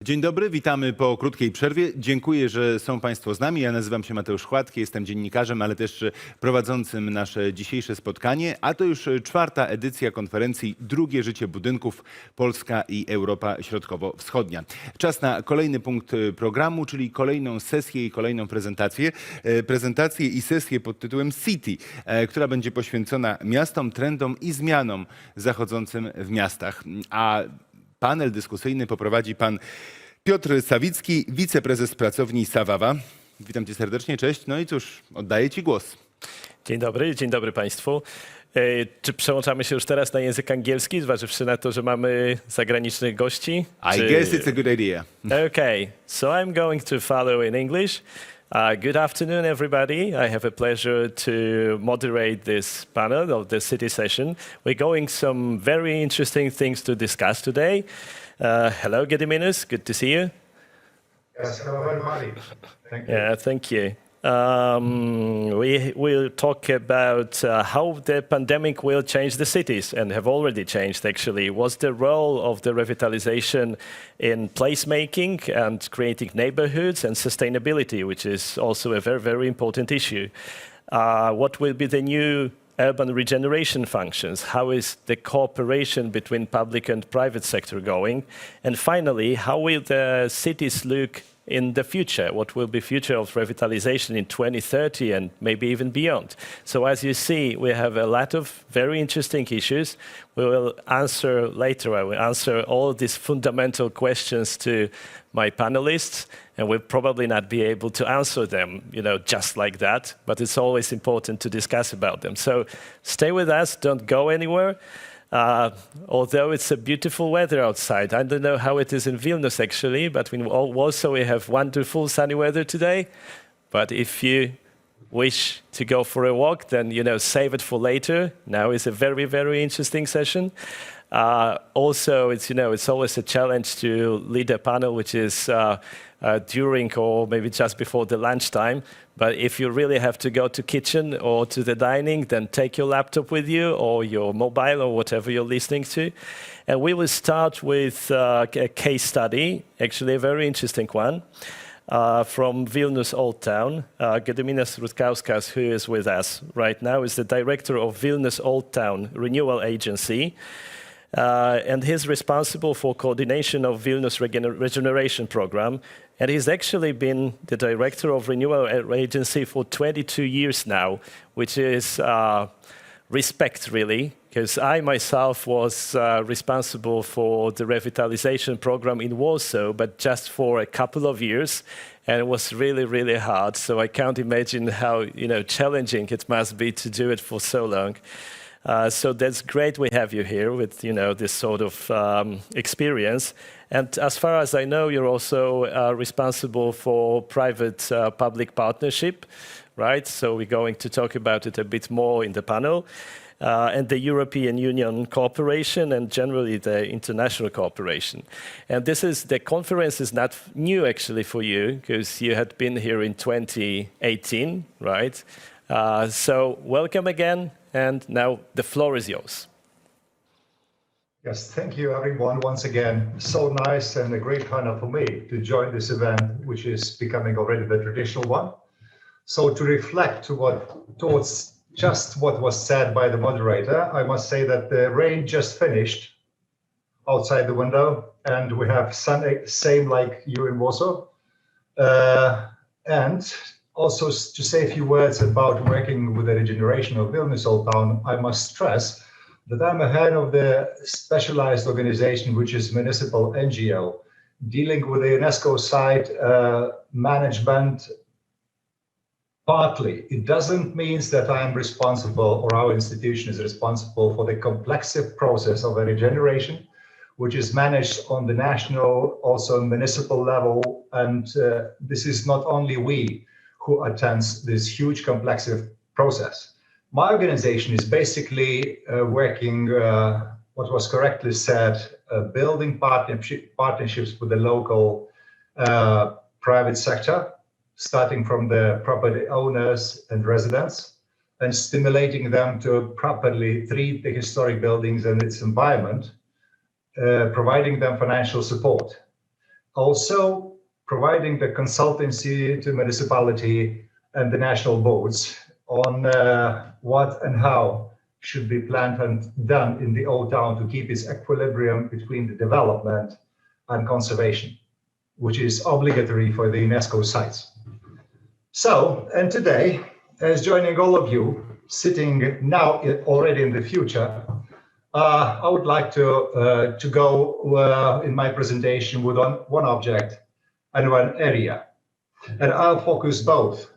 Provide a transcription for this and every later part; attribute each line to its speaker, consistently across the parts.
Speaker 1: Dzień dobry, witamy po krótkiej przerwie. Dziękuję, że są Państwo z nami. Ja nazywam się Mateusz Chładki, jestem dziennikarzem, ale też prowadzącym nasze dzisiejsze spotkanie. A to już czwarta edycja konferencji Drugie Życie Budynków Polska i Europa Środkowo-Wschodnia. Czas na kolejny punkt programu, czyli kolejną sesję i kolejną prezentację i sesję pod tytułem City, która będzie poświęcona miastom, trendom i zmianom zachodzącym w miastach. A panel dyskusyjny poprowadzi pan Piotr Sawicki, wiceprezes pracowni SAWAWA. Witam cię serdecznie, cześć. No i cóż, oddaję ci głos.
Speaker 2: Dzień dobry Państwu. Czy przełączamy się już teraz na język angielski, zważywszy na to, że mamy zagranicznych gości?
Speaker 1: I guess it's a good idea.
Speaker 2: Okay, so I'm going to follow in English. Good afternoon, everybody. I have a pleasure to moderate this panel of the city session. We're going some very interesting things to discuss today. Hello, Gediminas. Good to see you.
Speaker 3: Yes, hello, everybody. Thank you.
Speaker 2: Yeah, thank you. We will talk about how the pandemic will change the cities and have already changed, actually. What's the role of the revitalization in placemaking and creating neighborhoods and sustainability, which is also a very, very important issue. What will be the new urban regeneration functions? How is the cooperation between public and private sector going? And finally, how will the cities look in the future? What will be future of revitalization in 2030 and maybe even beyond? So as you see, we have a lot of very interesting issues. We will answer later. I will answer all these fundamental questions to my panelists, and we'll probably not be able to answer them, just like that, but it's always important to discuss about them. So stay with us, don't go anywhere. Although it's a beautiful weather outside. I don't know how it is in Vilnius, actually, but we have wonderful sunny weather today. But if you wish to go for a walk, then, save it for later. Now is a very, very interesting session. Also, it's always a challenge to lead a panel which is during or maybe just before the lunchtime. But if you really have to go to kitchen or to the dining, then take your laptop with you or your mobile or whatever you're listening to. And we will start with a case study, actually a very interesting one, from Vilnius Old Town. Gediminas Rutkauskas, who is with us right now, is the director of Vilnius Old Town Renewal Agency. And he's responsible for coordination of Vilnius regeneration program. And he's actually been the director of Renewal Agency for 22 years now, which is respect, really, because I myself was responsible for the revitalization program in Warsaw, but just for a couple of years. And it was really, really hard. So I can't imagine how challenging it must be to do it for so long. So that's great we have you here with this sort of experience. And as far as I know, you're also responsible for private-public partnership, right? So we're going to talk about it a bit more in the panel. And the European Union cooperation and generally the international cooperation. And the conference is not new actually for you because you had been here in 2018, right? So welcome again. And now the floor is yours.
Speaker 3: Yes, thank you everyone once again. So nice and a great honor for me to join this event, which is becoming already the traditional one. So to reflect towards just what was said by the moderator, I must say that the rain just finished outside the window and we have sun, same like you in Warsaw. And also to say a few words about working with the regeneration of Vilnius Old Town, I must stress that I'm a head of the specialized organization, which is municipal NGO, dealing with the UNESCO site management partly. It doesn't mean that I'm responsible or our institution is responsible for the complex process of a regeneration, which is managed on the national, also municipal level. And this is not only we who attends this huge complex process. My organization is basically working, what was correctly said, building partnerships with the local private sector, starting from the property owners and residents, and stimulating them to properly treat the historic buildings and its environment, providing them financial support. Also providing the consultancy to municipality and the national boards on what and how should be planned and done in the old town to keep its equilibrium between the development and conservation, which is obligatory for the UNESCO sites. So, and today, as joining all of you, sitting now already in the future, I would like to go in my presentation with one object and one area. And I'll focus both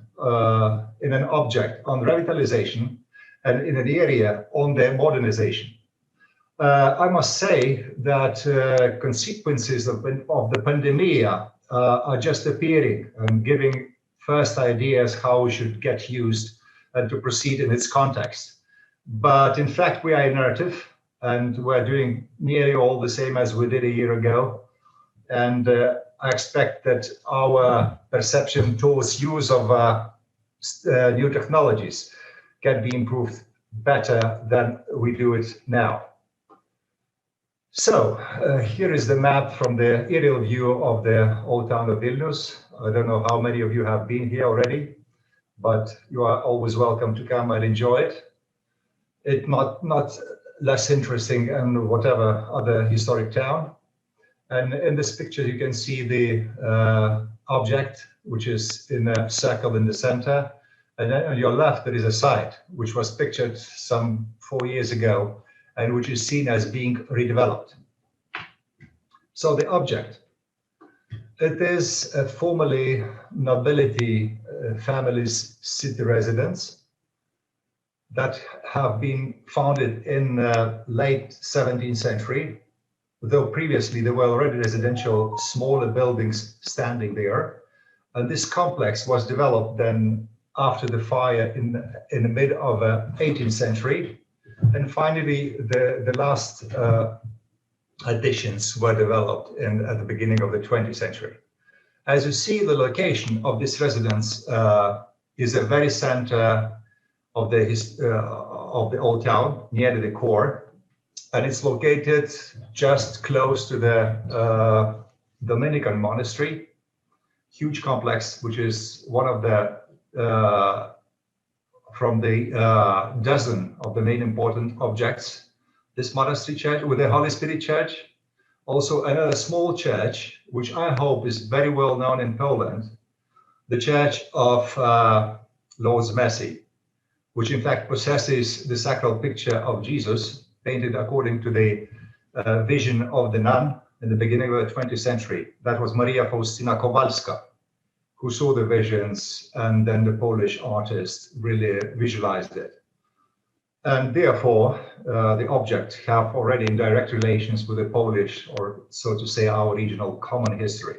Speaker 3: in an object on revitalization and in an area on the modernization. I must say that consequences of the pandemic are just appearing and giving first ideas how we should get used and to proceed in its context. But in fact, we are innovative and we're doing nearly all the same as we did a year ago. And I expect that our perception towards use of new technologies can be improved better than we do it now. So here is the map from the aerial view of the old town of Vilnius. I don't know how many of you have been here already, but you are always welcome to come and enjoy it. It's not less interesting than whatever other historic town. And in this picture, you can see the object, which is in a circle in the center. And then on your left, there is a site, which was pictured some 4 years ago, and which is seen as being redeveloped. So the object, it is a formerly nobility families' city residence that have been founded in late 17th century, though previously there were already residential smaller buildings standing there. And this complex was developed then after the fire in the mid of 18th century. And finally, the last additions were developed at the beginning of the 20th century. As you see, the location of this residence is a very center of the old town, near the core, and it's located just close to the Dominican monastery, huge complex, which is one of the from the dozen of the main important objects. This monastery church with the Holy Spirit Church, also another small church, which I hope is very well known in Poland, the Church of Lord's Mercy, which in fact possesses the sacral picture of Jesus, painted according to the vision of the nun in the beginning of the 20th century. That was Maria Faustyna Kowalska, who saw the visions, and then the Polish artist really visualized it. And therefore, the object have already in direct relations with the Polish, or so to say, our regional common history.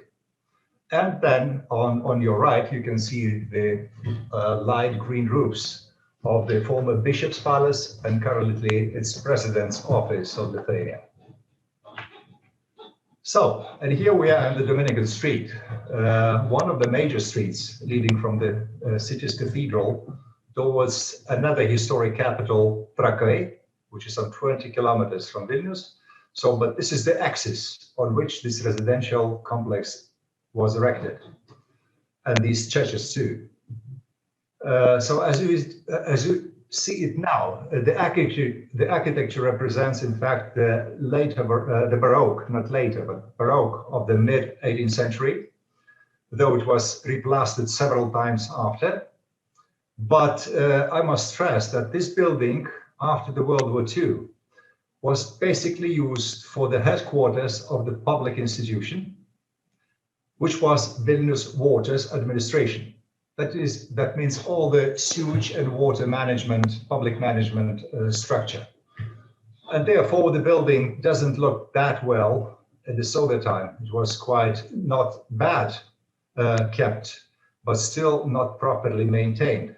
Speaker 3: And then on your right, you can see the light green roofs of the former Bishop's Palace and currently its President's Office of Lithuania. So, and here we are in the Dominican Street, one of the major streets leading from the city's cathedral towards another historic capital, Trakai, which is some 20 kilometers from Vilnius. So, but this is the axis on which this residential complex was erected, and these churches too. So as you see it now, the architecture represents, in fact, the Baroque, not later, but Baroque of the mid 18th century, though it was replastered several times after. But I must stress that this building, after the World War II, was basically used for the headquarters of the public institution, which was Vilnius Waters Administration. That means all the sewage and water management, public management structure. And therefore the building doesn't look that well at the Soviet time. It was quite not bad kept, but still not properly maintained.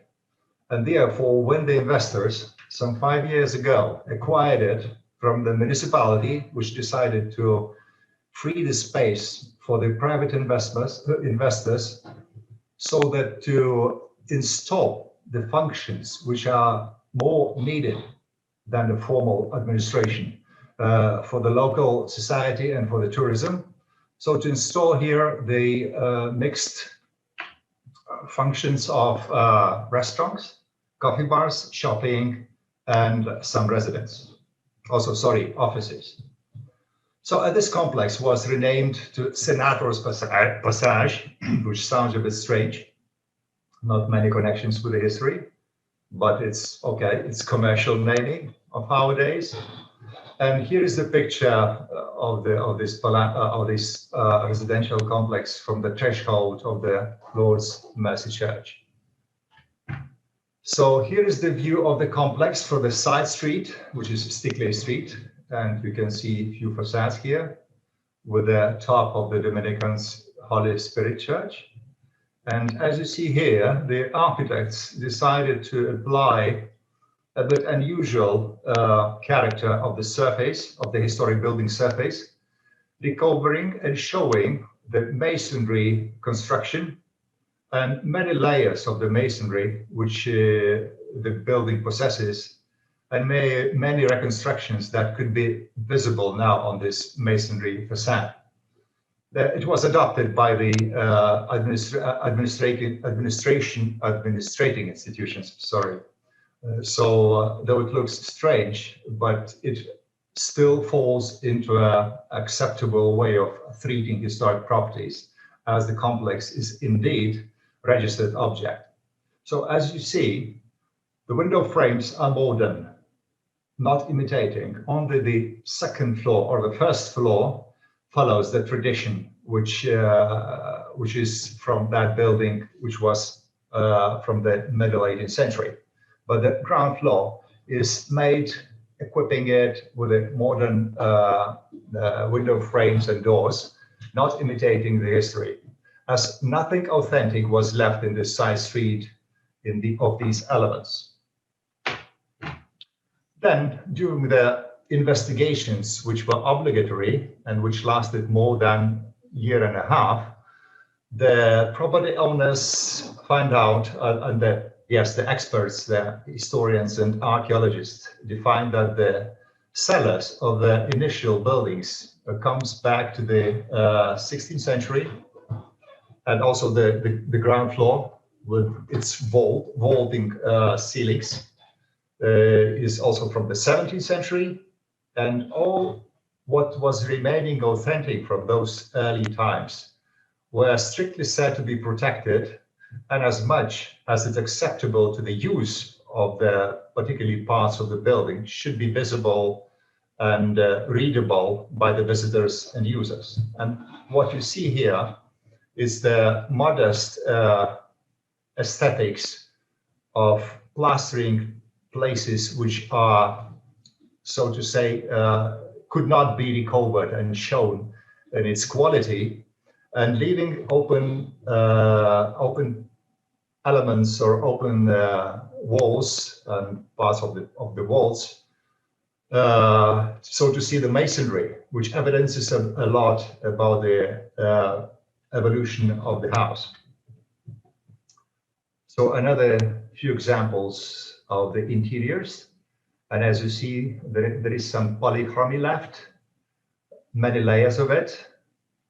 Speaker 3: And therefore, when the investors, some 5 years ago, acquired it from the municipality, which decided to free the space for the private investors, so that to install the functions which are more needed than the formal administration for the local society and for the tourism. So to install here the mixed functions of restaurants, coffee bars, shopping, and some residents. Also, sorry, offices. So this complex was renamed to Senator's Passage, which sounds a bit strange. Not many connections with the history, but it's okay. It's commercial naming of nowadays. And here is the picture of this residential complex from the threshold of the Lord's Mercy Church. So here is the view of the complex for the side street, which is Stickley Street. And you can see a few facades here with the top of the Dominicans Holy Spirit Church. And as you see here, the architects decided to apply a bit unusual character of the surface, of the historic building surface, recovering and showing the masonry construction and many layers of the masonry which the building possesses, and many reconstructions that could be visible now on this masonry facade. It was adopted by the administrating institutions, sorry. Though it looks strange, but it still falls into an acceptable way of treating historic properties, as the complex is indeed registered object. So as you see, the window frames are modern, not imitating. Only the second floor or the first floor follows the tradition, which is from that building, which was from the middle 18th century. But the ground floor is made, equipping it with a modern window frames and doors, not imitating the history, as nothing authentic was left in this side street of these elements. Then, during the investigations, which were obligatory and which lasted more than a year and a half, the property owners find out, and the experts, the historians and archaeologists define that the cellars of the initial buildings comes back to the 16th century, and also the ground floor with its vaulting ceilings is also from the 17th century, and all what was remaining authentic from those early times were strictly said to be protected, and as much as it's acceptable to the use of the particularly parts of the building should be visible and readable by the visitors and users. And what you see here is the modest aesthetics of plastering places which are, so to say, could not be recovered and shown in its quality, and leaving open elements or open walls and parts of the walls, so to see the masonry, which evidences a lot about the evolution of the house. So another few examples of the interiors, and as you see, there is some polychromy left, many layers of it,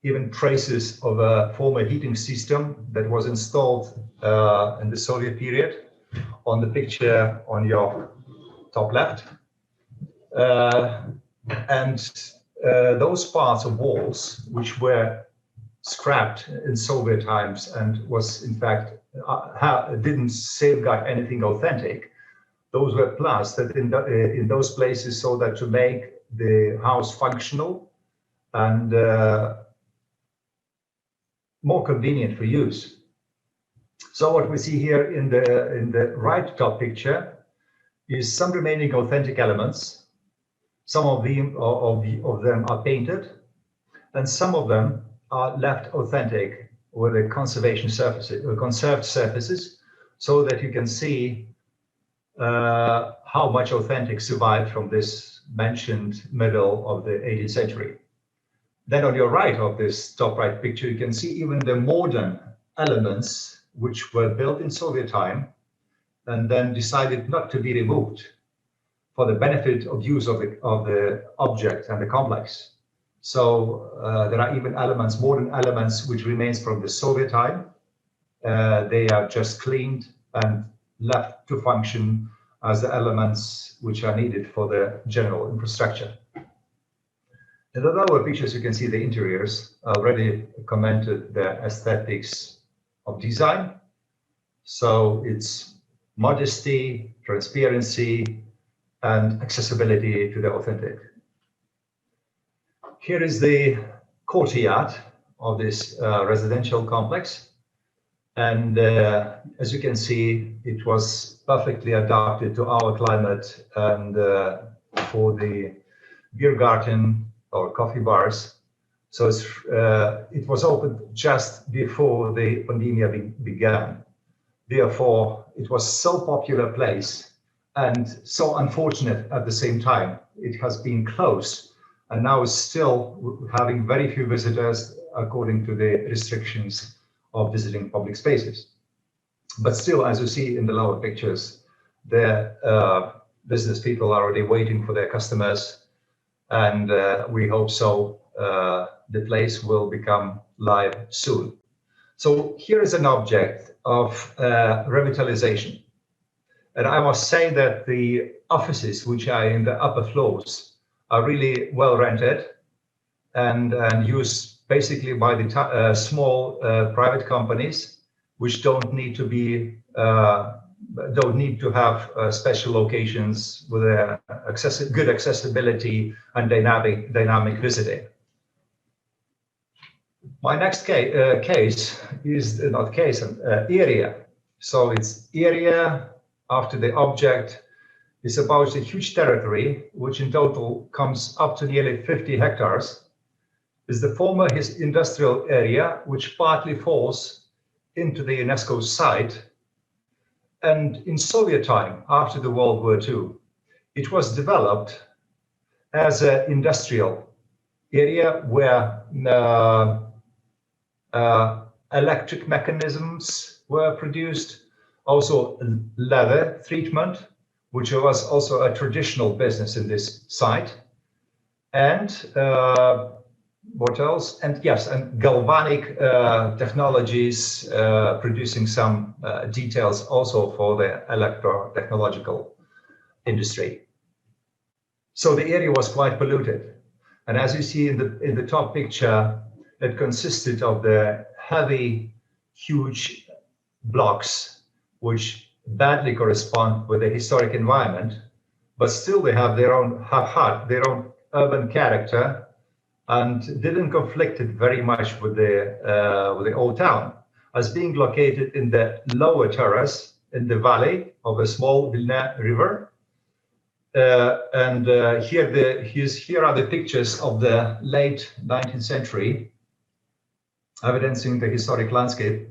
Speaker 3: even traces of a former heating system that was installed in the Soviet period on the picture on your top left. Those parts of walls which were scrapped in Soviet times and was in fact didn't safeguard anything authentic, those were plastered in those places so that to make the house functional and more convenient for use. So what we see here in the right top picture is some remaining authentic elements. Some of them are painted, and some of them are left authentic with the conserved surfaces, so that you can see how much authentic survived from this mentioned middle of the 18th century. Then on your right of this top right picture, you can see even the modern elements which were built in Soviet time and then decided not to be removed for the benefit of use of the object and the complex. So there are even elements, modern elements, which remains from the Soviet time. They are just cleaned and left to function as the elements which are needed for the general infrastructure. In the lower pictures, you can see the interiors. I already commented the aesthetics of design. So it's modesty, transparency, and accessibility to the authentic. Here is the courtyard of this residential complex. And as you can see, it was perfectly adapted to our climate and for the beer garden or coffee bars. So it was opened just before the pandemic began. Therefore, it was so popular place and so unfortunate at the same time. It has been closed and now is still having very few visitors according to the restrictions of visiting public spaces. But still, as you see in the lower pictures, the business people are already waiting for their customers, and we hope so the place will become live soon. So here is an object of revitalization. And I must say that the offices which are in the upper floors are really well rented and used basically by the small private companies, which don't need to be don't need to have special locations with good accessibility and dynamic visiting. My next case is not case, area. So it's area after the object is about a huge territory, which in total comes up to nearly 50 hectares. Is the former industrial area, which partly falls into the UNESCO site. And in Soviet time, after the World War II, it was developed as an industrial area where electric mechanisms were produced, also leather treatment, which was also a traditional business in this site. And what else? And yes, and galvanic technologies, producing some details also for the electro-technological industry. So the area was quite polluted. And as you see in the top picture, it consisted of the heavy, huge blocks, which badly correspond with the historic environment, but still they have their own urban character and didn't conflict it very much with the old town, as being located in the lower terrace in the valley of a small Vilna river. Here are the pictures of the late 19th century, evidencing the historic landscape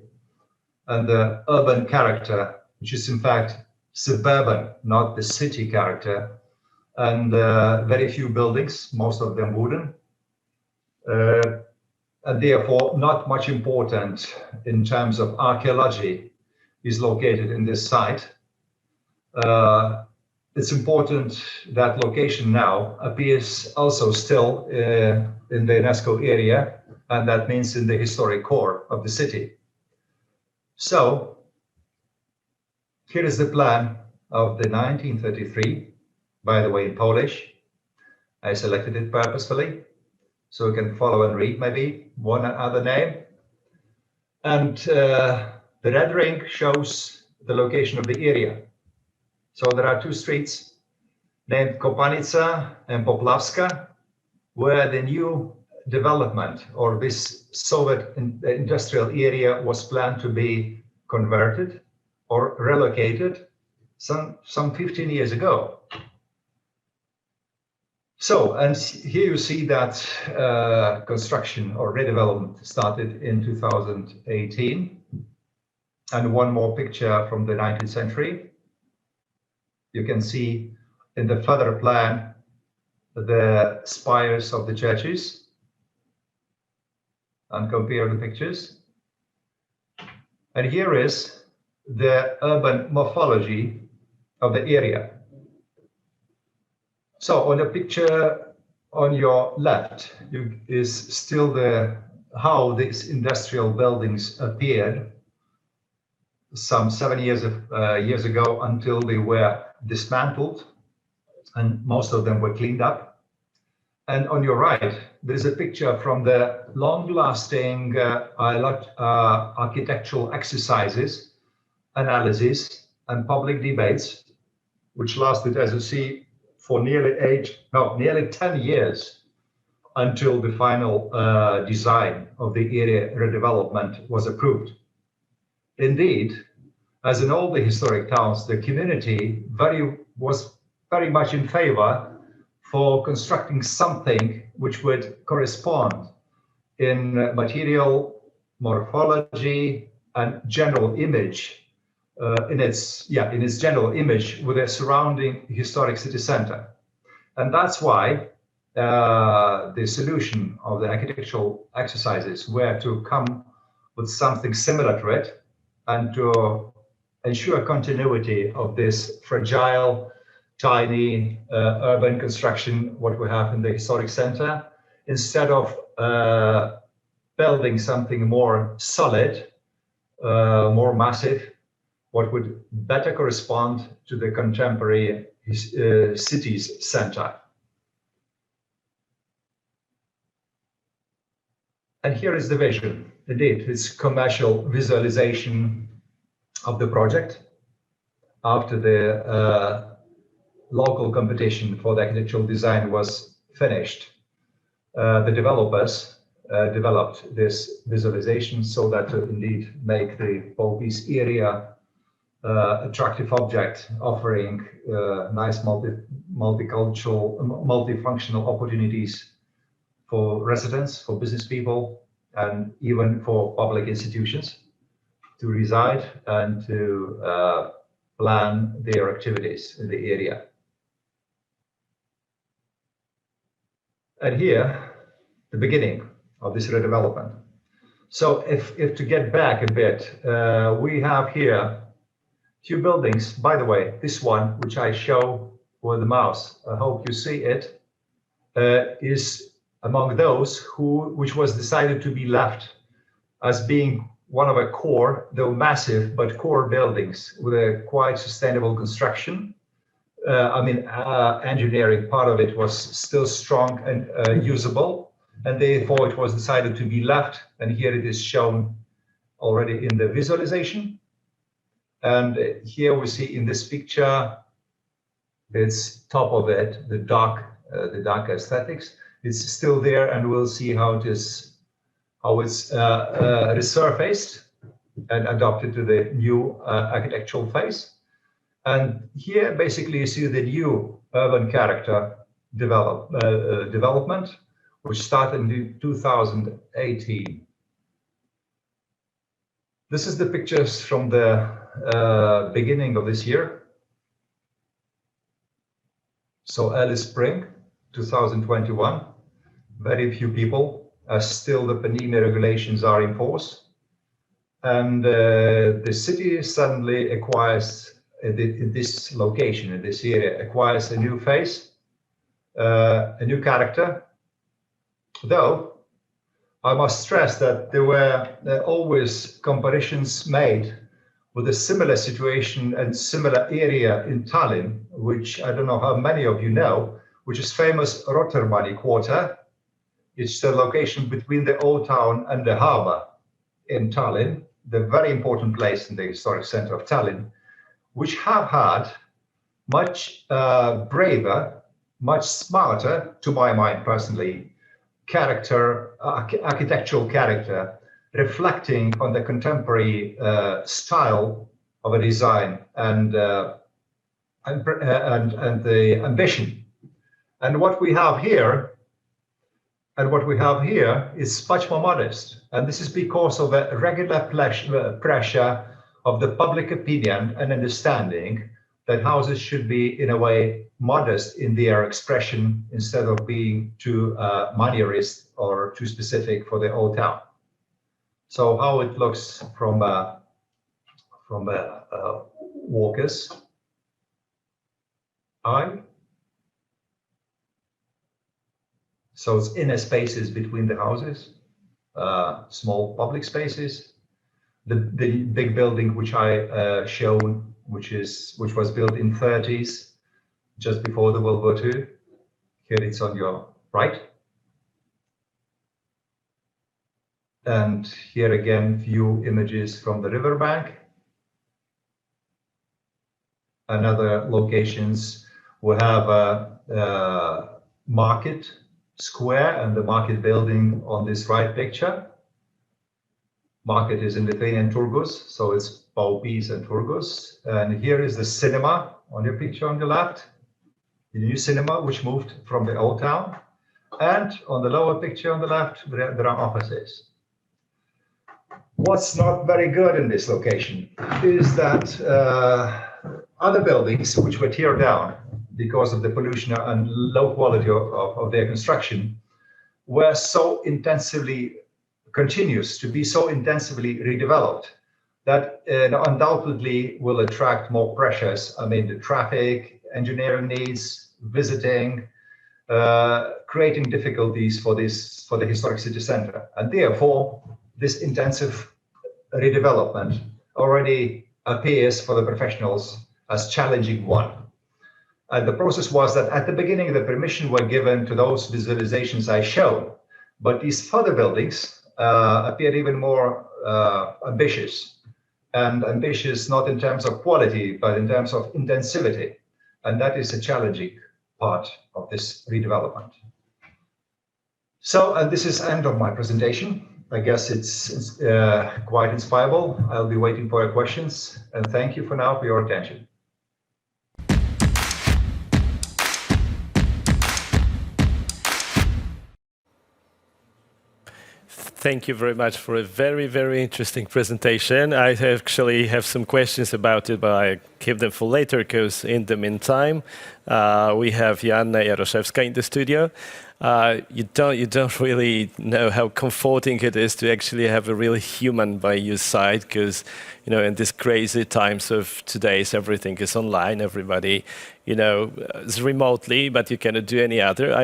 Speaker 3: and the urban character, which is in fact suburban, not the city character, and very few buildings, most of them wooden, and therefore not much important in terms of archaeology is located in this site. It's important that location now appears also still in the UNESCO area, and that means in the historic core of the city. So here is the plan of the 1933, by the way, in Polish. I selected it purposefully, so you can follow and read maybe one other name. And the red ring shows the location of the area. So there are two streets named Kopanica and Poplavska, where the new development or this Soviet industrial area was planned to be converted or relocated some 15 years ago. So, and here you see that construction or redevelopment started in 2018. And one more picture from the 19th century. You can see in the further plan the spires of the churches, and compare the pictures. And here is the urban morphology of the area. So on the picture On your left is still how these industrial buildings appeared some 7 years ago until they were dismantled, and most of them were cleaned up. And on your right, there's a picture from the long-lasting architectural exercises, analysis, and public debates, which lasted, as you see, for nearly 10 years until the final design of the area redevelopment was approved. Indeed, as in all the historic towns, the community was very much in favor for constructing something which would correspond in material, morphology, and general image, in its general image with a surrounding historic city center. And that's why the solution of the architectural exercises were to come with something similar to it and to ensure continuity of this fragile, tiny urban construction, what we have in the historic center, instead of building something more solid, more massive, what would better correspond to the contemporary city's center. And here is the vision. Indeed, it's commercial visualization of the project after the local competition for the architectural design was finished. The developers developed this visualization so that to indeed make the Police area attractive object, offering nice multicultural, multifunctional opportunities for residents, for business people, and even for public institutions to reside and to plan their activities in the area. And here, the beginning of this redevelopment. So if to get back a bit, we have here two buildings. By the way, this one, which I show with the mouse, I hope you see it, is among those which was decided to be left as being one of a core, though massive, but core buildings with a quite sustainable construction. Engineering part of it was still strong and usable, and therefore it was decided to be left. And here it is shown already in the visualization. And here we see in this picture, it's top of it, the dark aesthetics. It's still there, and we'll see how it's resurfaced and adapted to the new architectural phase. And here, basically, you see the new urban character development, which started in 2018. This is the pictures from the beginning of this year. So early spring 2021, very few people, as still the pandemic regulations are in force. And the city suddenly acquires, in this location, in this area, acquires a new face, a new character. Though I must stress that there were always comparisons made with a similar situation and similar area in Tallinn, which I don't know how many of you know, which is famous Rotermani quarter. It's the location between the old town and the harbor in Tallinn, the very important place in the historic center of Tallinn, which have had much braver, much smarter, to my mind personally, architectural character, reflecting on the contemporary style of a design and the ambition. And what we have here is much more modest. And this is because of a regular pressure of the public opinion and understanding that houses should be, in a way, modest in their expression instead of being too manierist or too specific for the old town. So how it looks from walker's eye. So it's inner spaces between the houses, small public spaces. The big building which I shown, which was built in 30s, just before the World War II. Here it's on your right. And here again, view images from the riverbank. And other locations, we have a market square and the market building on this right picture. Market is in Lithuanian Turgus, so it's Paupys and Turgus. And here is the cinema on your picture on the left, the new cinema which moved from the old town. And on the lower picture on the left, there are offices. What's not very good in this location is that other buildings which were teared down because of the pollution and low quality of their construction were so intensively, continues to be so intensively redeveloped that undoubtedly will attract more pressures. I mean, the traffic, engineering needs, visiting, creating difficulties for the historic city center. And therefore, this intensive redevelopment already appears for the professionals as challenging one. And the process was that at the beginning, the permission were given to those visualizations I showed, but these further buildings appeared even more ambitious, and ambitious not in terms of quality, but in terms of intensivity. And that is a challenging part of this redevelopment. So, and this is the end of my presentation. I guess it's quite inspirable. I'll be waiting for your questions, and thank you for now for your attention.
Speaker 2: Thank you very much for a very, very interesting presentation. I actually have some questions about it, but I keep them for later because in the meantime, we have Joanna Jaroszewska in the studio. You don't really know how comforting it is to actually have a real human by your side, because in these crazy times of today's everything is online. Everybody is remotely, but you cannot do any other.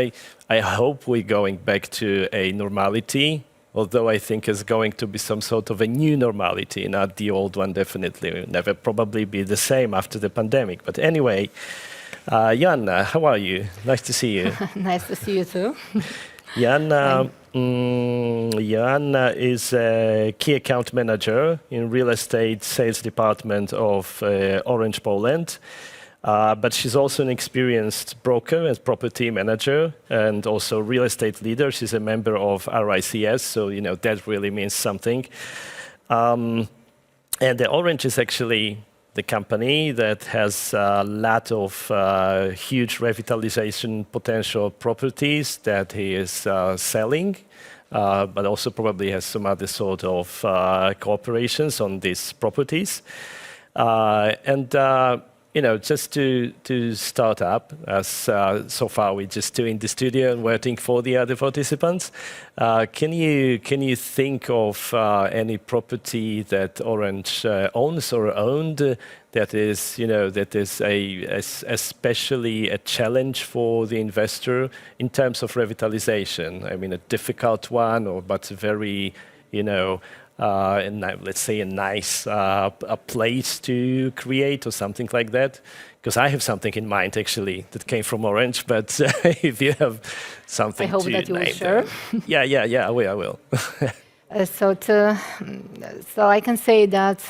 Speaker 2: I hope we're going back to a normality. Although I think it's going to be some sort of a new normality, not the old one, definitely. It will never probably be the same after the pandemic. But anyway, Joanna, how are you? Nice to see you.
Speaker 4: Nice to see you too.
Speaker 2: Joanna is a key account manager in real estate sales department of Orange Poland. But she's also an experienced broker and property manager and also real estate leader. She's a member of RICS, so that really means something. And the Orange is actually the company that has a lot of huge revitalization potential properties that he is selling, but also probably has some other sort of cooperations on these properties. Just to start up, as so far we're just doing the studio and waiting for the other participants. Can you think of any property that Orange owns or owned that is especially a challenge for the investor in terms of revitalization? I mean, a difficult one, but very let's say a nice a place to create or something like that? Because I have something in mind actually that came from Orange, but if you have something
Speaker 4: I hope
Speaker 2: to
Speaker 4: that you will
Speaker 2: name
Speaker 4: share.
Speaker 2: Yeah, I will.
Speaker 4: So I can say that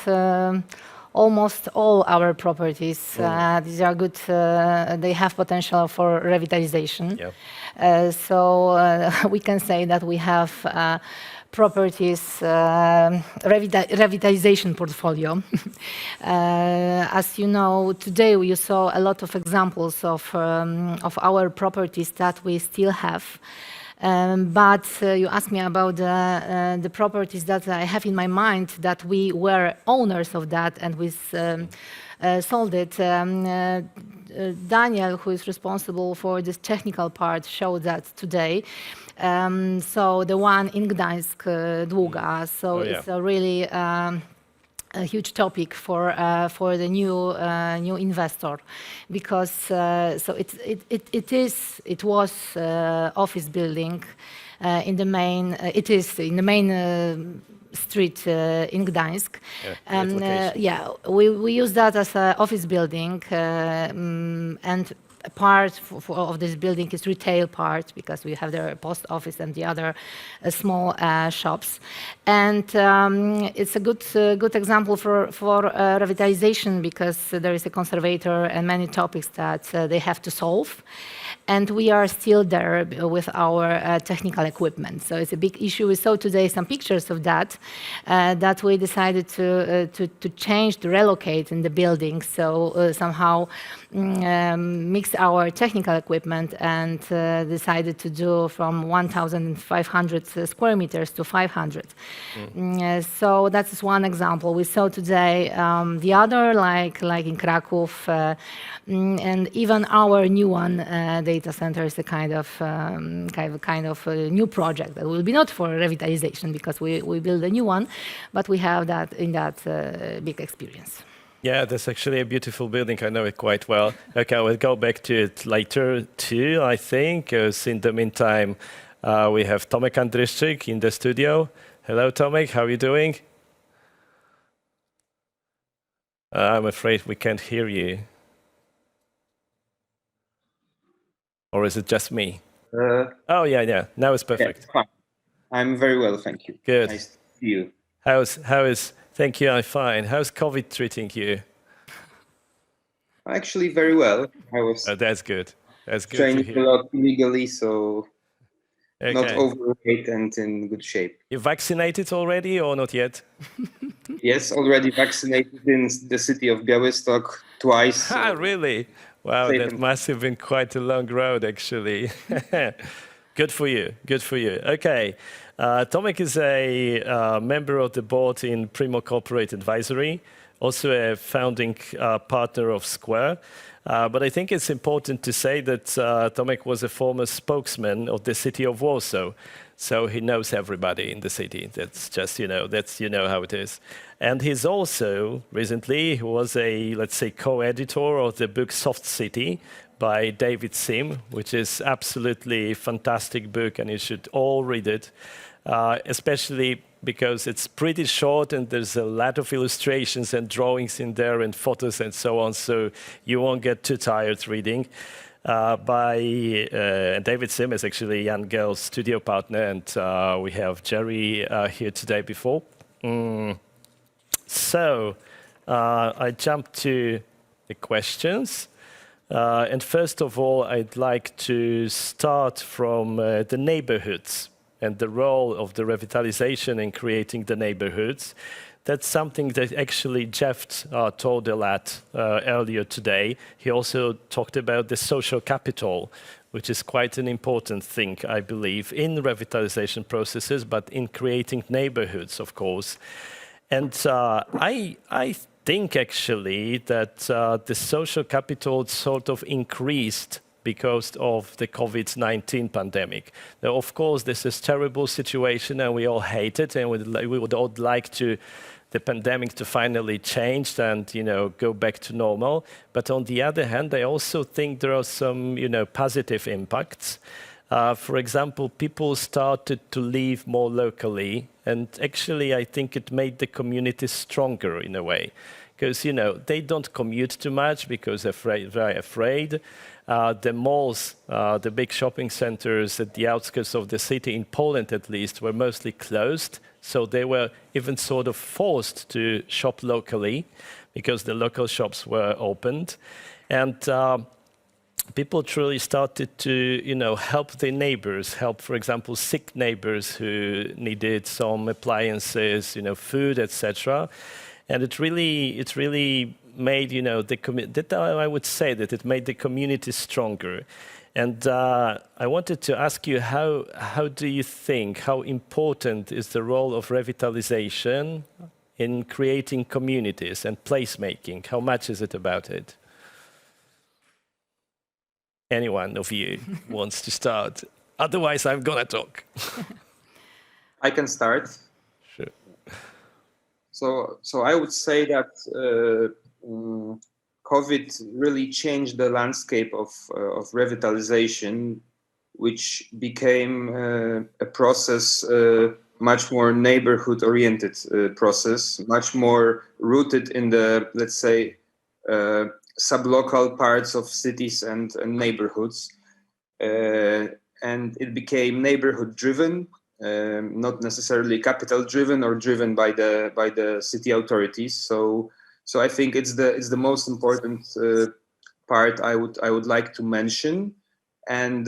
Speaker 4: almost all our properties, these are good, they have potential for revitalization.
Speaker 2: Yep.
Speaker 4: We can say that we have properties revitalization portfolio. As you know, today you saw a lot of examples of our properties that we still have. But you asked me about the properties that I have in my mind that we were owners of that and we sold it. Daniel, who is responsible for this technical part, showed that today. So the one in Gdańsk, Długa. So it's a really a huge topic for the new investor, because it was office building in the main. It is in the main street in Gdańsk.
Speaker 2: Yeah,
Speaker 4: we use that as an office building, and a part of this building is retail part, because we have the post office and the other small shops. And it's a good example for revitalization, because there is a conservator and many topics that they have to solve. And we are still there with our technical equipment. So it's a big issue. We saw today some pictures of that we decided to change, to relocate in the building. So somehow mix our technical equipment and decided to do from 1,500 square meters to 500. So that's one example. We saw today the other, like in Kraków, and even our new one, data center, is a kind of a new project that will be not for revitalization, because we build a new one, but we have that big experience.
Speaker 2: Yeah, that's actually a beautiful building. I know it quite well. Okay, we'll go back to it later too, I think, because in the meantime, we have Tomasz Andryszczyk in the studio. Hello, Tomasz, how are you doing? I'm afraid we can't hear you. Or is it just me? Oh, yeah, now it's perfect.
Speaker 5: Yeah, fine. I'm very well, thank you.
Speaker 2: Good.
Speaker 5: Nice to see you.
Speaker 2: Thank you, I'm fine. How's COVID treating you?
Speaker 5: Actually, very well. I was
Speaker 2: Oh, that's good. That's good to
Speaker 5: training a
Speaker 2: hear.
Speaker 5: lot illegally, so not
Speaker 2: Okay.
Speaker 5: overweight and in good shape.
Speaker 2: You vaccinated already or not yet?
Speaker 5: Yes, already vaccinated in the city of Białystok twice.
Speaker 2: Ah, really? Wow,
Speaker 5: Same.
Speaker 2: that must have been quite a long road, actually. Good for you. Good for you. Okay. Tomasz is a member of the board in Primo Corporate Advisory, also a founding partner of Squaree. But I think it's important to say that Tomasz was a former spokesman of the city of Warsaw. So he knows everybody in the city. That's just, how it is. And he's also, recently, he was a, let's say, co-editor of the book Soft City by David Sim, which is absolutely fantastic book, and you should all read it, especially because it's pretty short and there's a lot of illustrations and drawings in there and photos and so on, so you won't get too tired reading. David Sim is actually Jan Gel's studio partner, and we have Jerry here today before. So I jump to the questions. And first of all, I'd like to start from the neighborhoods and the role of the revitalization in creating the neighborhoods. That's something that actually Jeff told a lot earlier today. He also talked about the social capital, which is quite an important thing, I believe, in revitalization processes, but in creating neighborhoods, of course. And I think actually that the social capital sort of increased because of the COVID-19 pandemic. Now, of course, this is a terrible situation and we all hate it, and we would all like the pandemic to finally change and go back to normal. But on the other hand, I also think there are some positive impacts. For example, people started to live more locally, and actually I think it made the community stronger in a way. Because they don't commute too much because they're very afraid. The malls, the big shopping centers at the outskirts of the city, in Poland at least, were mostly closed. So they were even sort of forced to shop locally because the local shops were opened. And people truly started to help their neighbors, help, for example, sick neighbors who needed some appliances, food, etc. And it really made, I would say that it made the community stronger. And I wanted to ask you, how do you think, how important is the role of revitalization in creating communities and placemaking? How much is it about it? Anyone of you wants to start? Otherwise, I'm gonna talk.
Speaker 5: I can start.
Speaker 2: Sure.
Speaker 5: So I would say that COVID really changed the landscape of revitalization, which became a process, much more neighborhood-oriented process, much more rooted in the, let's say, sublocal parts of cities and neighborhoods. And it became neighborhood-driven, not necessarily capital-driven or driven by the city authorities. So I think it's the most important part I would like to mention. And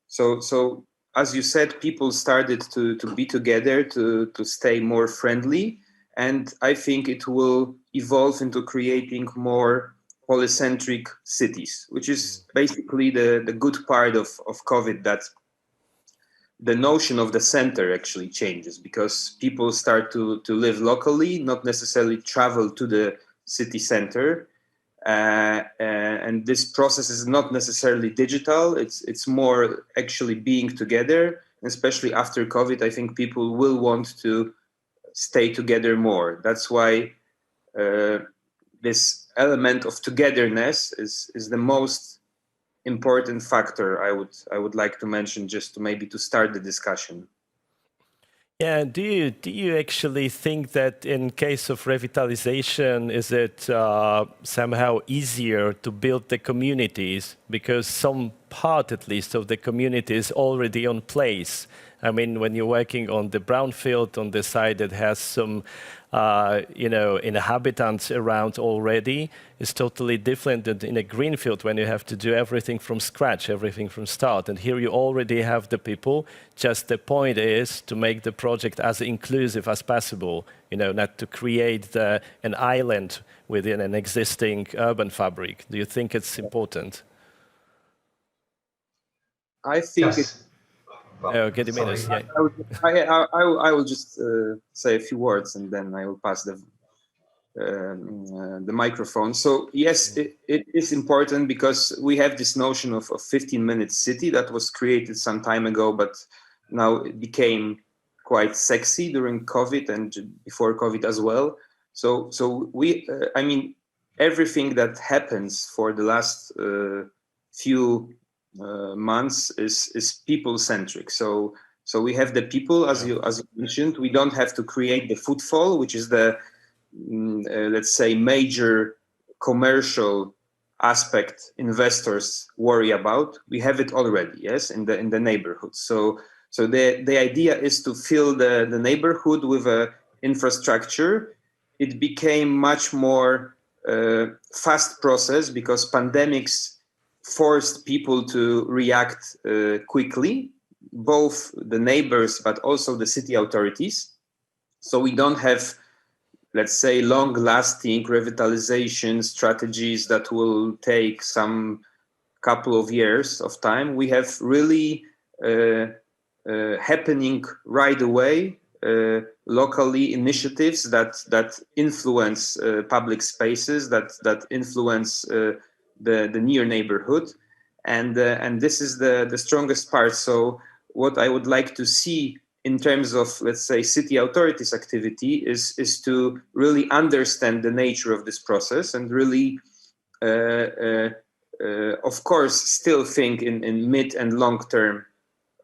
Speaker 5: so as you said, people started to be together, to stay more friendly, and I think it will evolve into creating more polycentric cities, which is basically the good part of COVID, that the notion of the center actually changes, because people start to live locally, not necessarily travel to the city center. And this process is not necessarily digital. It's more actually being together. Especially after COVID, I think people will want to stay together more. That's why this element of togetherness is the most important factor I would like to mention, just to maybe to start the discussion.
Speaker 2: Yeah, do you actually think that in case of revitalization, is it somehow easier to build the communities because some part, at least, of the community is already on place? I mean, when you're working on the brownfield, on the side that has some, inhabitants around already, is totally different than in a greenfield when you have to do everything from scratch, everything from start. And here you already have the people. Just the point is to make the project as inclusive as possible. Not to create an island within an existing urban fabric. Do you think it's important?
Speaker 5: I think
Speaker 3: Yes.
Speaker 2: Gediminas, yeah.
Speaker 5: I will just say a few words, and then I will pass the microphone. So yes, it is important, because we have this notion of a 15-minute city that was created some time ago, but now it became quite sexy during COVID and before COVID as well. So we, I mean, everything that happens for the last few months is people-centric. So we have the people, as you mentioned. We don't have to create the footfall, which is the let's say major commercial aspect investors worry about. We have it already, yes, in the neighborhood. So the idea is to fill the neighborhood with a infrastructure. It became much more fast process, because pandemics forced people to react quickly, both the neighbors but also the city authorities. So we don't have, let's say, long-lasting revitalization strategies that will take some couple of years of time. We have really happening right away locally initiatives that influence public spaces, that influence the near neighborhood, and this is the strongest part. So what I would like to see in terms of, let's say, city authorities' activity is to really understand the nature of this process, and really, of course, still think in mid and long term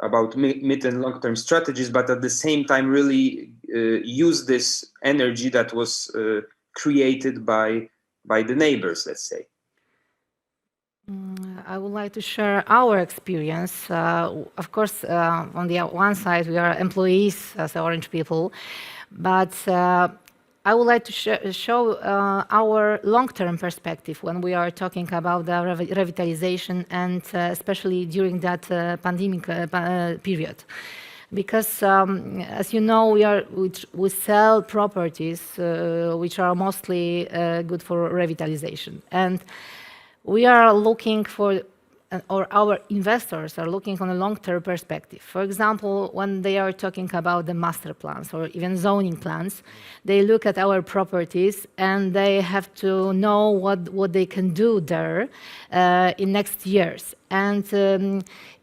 Speaker 5: about mid and long term strategies, but at the same time really use this energy that was created by the neighbors, let's say.
Speaker 4: I would like to share our experience. Of course, on the one side, we are employees as Orange people, but I would like to show our long-term perspective when we are talking about the revitalization, and especially during that pandemic period. Because, as you know, we sell properties which are mostly good for revitalization. And we are looking for or our investors are looking on a long-term perspective. For example, when they are talking about the master plans or even zoning plans, they look at our properties and they have to know what they can do there in next years. And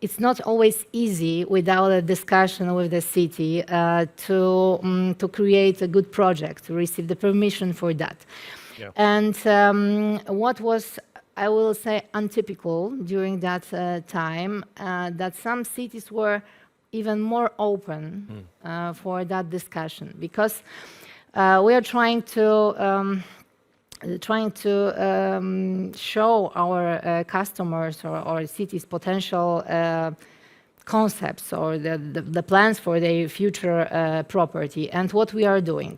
Speaker 4: it's not always easy without a discussion with the city to create a good project, to receive the permission for that.
Speaker 2: Yeah.
Speaker 4: And what was, I will say, untypical during that time, that some cities were even more open for that discussion, because we are trying to show our customers or cities potential concepts or the plans for their future property, and what we are doing.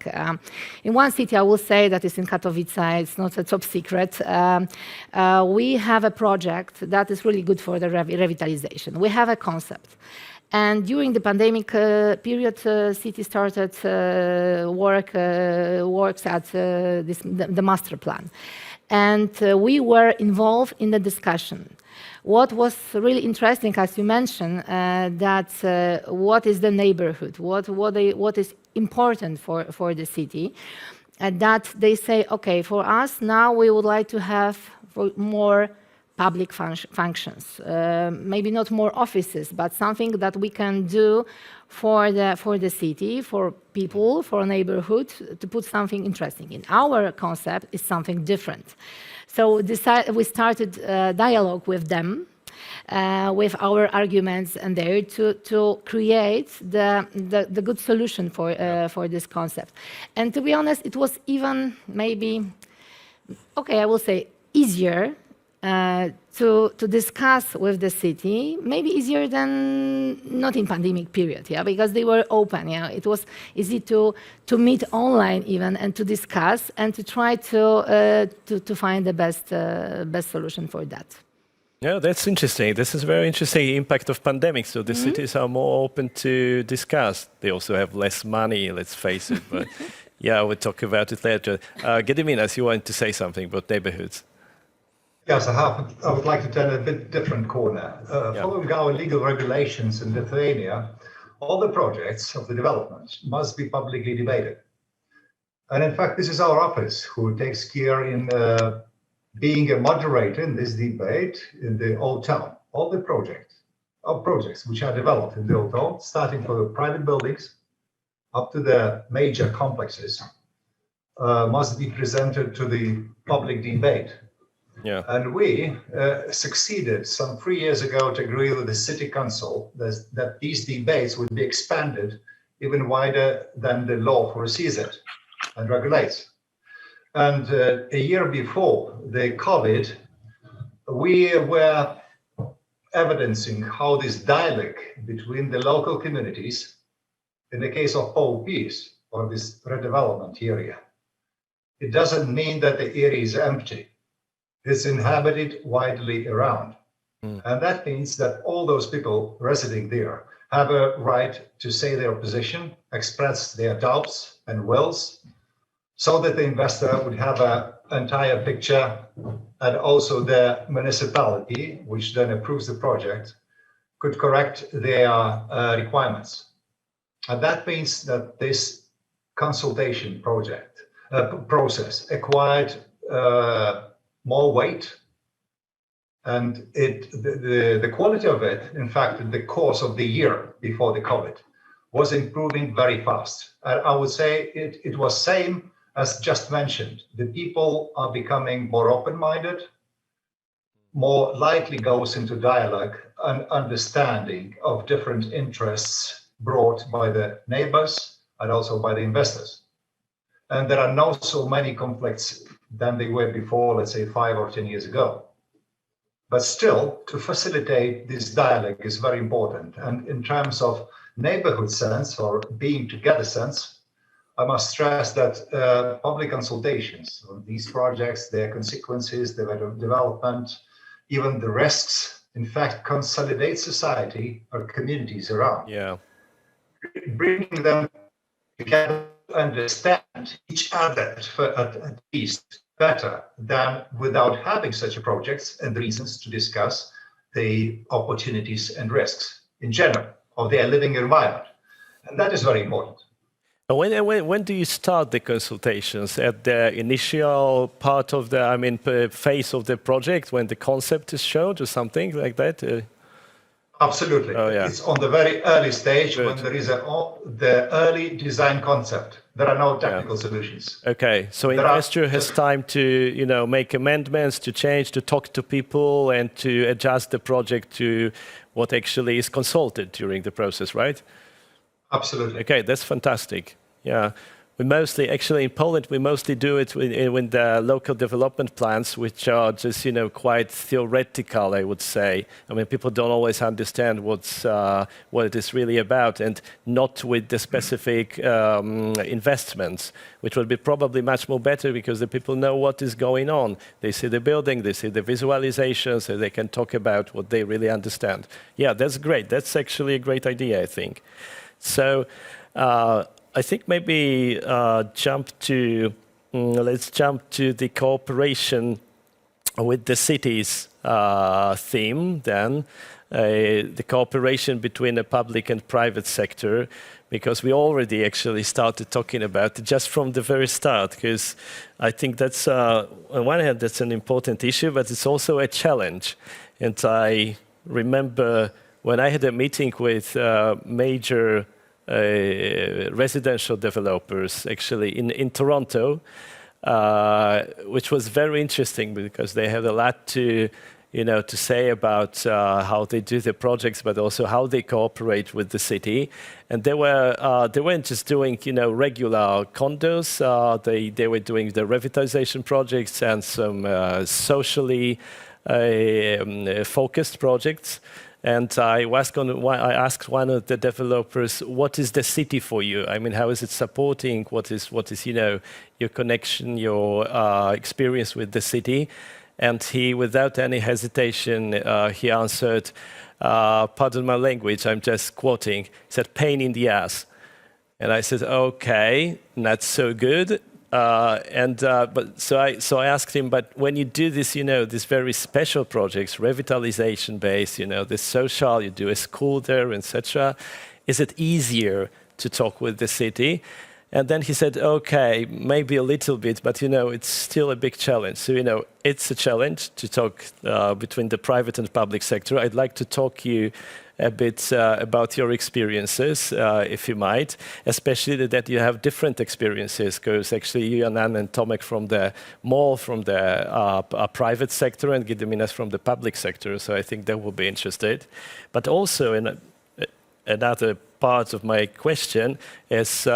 Speaker 4: In one city, I will say that is in Katowice, it's not a top secret. We have a project that is really good for the revitalization. We have a concept. And during the pandemic period, city started works at the master plan. And we were involved in the discussion. What was really interesting, as you mentioned, that what is the neighborhood, what is important for the city, that they say, okay, for us now we would like to have more public functions, maybe not more offices, but something that we can do for the city, for people, for neighborhood, to put something interesting in. Our concept is something different. So we started dialogue with them, with our arguments and there to create the good solution for this concept. And to be honest, it was even maybe, okay, I will say easier to discuss with the city, maybe easier than not in pandemic period, yeah, because they were open, yeah. It was easy to meet online even and to discuss and to try to find the best solution for that.
Speaker 2: Yeah, that's interesting. This is very interesting impact of pandemic. So the cities are more open to discuss. They also have less money, let's face it. But yeah, we'll talk about it later. Gediminas, you want to say something about neighborhoods?
Speaker 3: Yes, I would like to turn a bit different corner. Following our legal regulations in Lithuania, all the projects of the development must be publicly debated. And in fact, this is our office who takes care in being a moderator in this debate in the Old Town. All the projects which are developed in the Old Town, starting from the private buildings up to the major complexes, must be presented to the public debate.
Speaker 2: Yeah.
Speaker 3: And we succeeded some 3 years ago to agree with the city council that these debates would be expanded even wider than the law foresees it and regulates. And a year before the COVID, we were evidencing how this dialogue between the local communities, in the case of OPs or this redevelopment area, it doesn't mean that the area is empty. It's inhabited widely around. And that means that all those people residing there have a right to say their position, express their doubts and wills, so that the investor would have an entire picture, and also the municipality, which then approves the project, could correct their requirements. And that means that this consultation process acquired more weight, and the quality of it, in fact, in the course of the year before the COVID, was improving very fast. And I would say it was same as just mentioned. The people are becoming more open-minded, more likely goes into dialogue and understanding of different interests brought by the neighbors and also by the investors. And there are not so many conflicts than they were before, let's say 5 or 10 years ago. But still, to facilitate this dialogue is very important. And in terms of neighborhood sense or being together sense, I must stress that public consultations on these projects, their consequences, their development, even the risks, in fact, consolidate society or communities around.
Speaker 2: Yeah.
Speaker 3: Bringing them together to understand each other at least better than without having such projects and reasons to discuss the opportunities and risks in general of their living environment. And that is very important.
Speaker 2: When do you start the consultations? At the initial part of the, phase of the project, when the concept is showed or something like that?
Speaker 3: Absolutely.
Speaker 2: Oh, yeah.
Speaker 3: It's on the very early stage
Speaker 2: Good.
Speaker 3: when there is the early design concept. There are no technical solutions.
Speaker 2: Okay, so investor has time to, make amendments, to change, to talk to people, and to adjust the project to what actually is consulted during the process, right?
Speaker 3: Absolutely.
Speaker 2: Okay, that's fantastic. Yeah. We mostly, actually in Poland, we mostly do it with the local development plans, which are just, quite theoretical, I would say. I mean, people don't always understand what it is really about, and not with the specific investments, which would be probably much more better because the people know what is going on. They see the building, they see the visualization, so they can talk about what they really understand. Yeah, that's great. That's actually a great idea, I think. So, I think maybe let's jump to the cooperation with the cities theme then, the cooperation between the public and private sector, because we already actually started talking about it just from the very start, because I think that's, on one hand, that's an important issue, but it's also a challenge. And I remember when I had a meeting with major residential developers actually in Toronto, which was very interesting because they had a lot to say about how they do the projects, but also how they cooperate with the city. And they weren't just doing regular condos. They were doing the revitalization projects and some socially focused projects. And I asked one of the developers, what is the city for you? I mean, how is it supporting? What is your connection, your experience with the city? And he, without any hesitation, he answered, pardon my language, I'm just quoting, he said, pain in the ass. And I said, okay, not so good. So I asked him, but when you do this, these very special projects, revitalization based, the social, you do a school there, etc., is it easier to talk with the city? And then he said, okay, maybe a little bit, but it's still a big challenge. So it's a challenge to talk between the private and public sector. I'd like to talk you a bit about your experiences, if you might, especially that you have different experiences, because actually Joanna and Tomasz from the private sector and Gediminas from the public sector, so I think they will be interested. But also in another part of my question is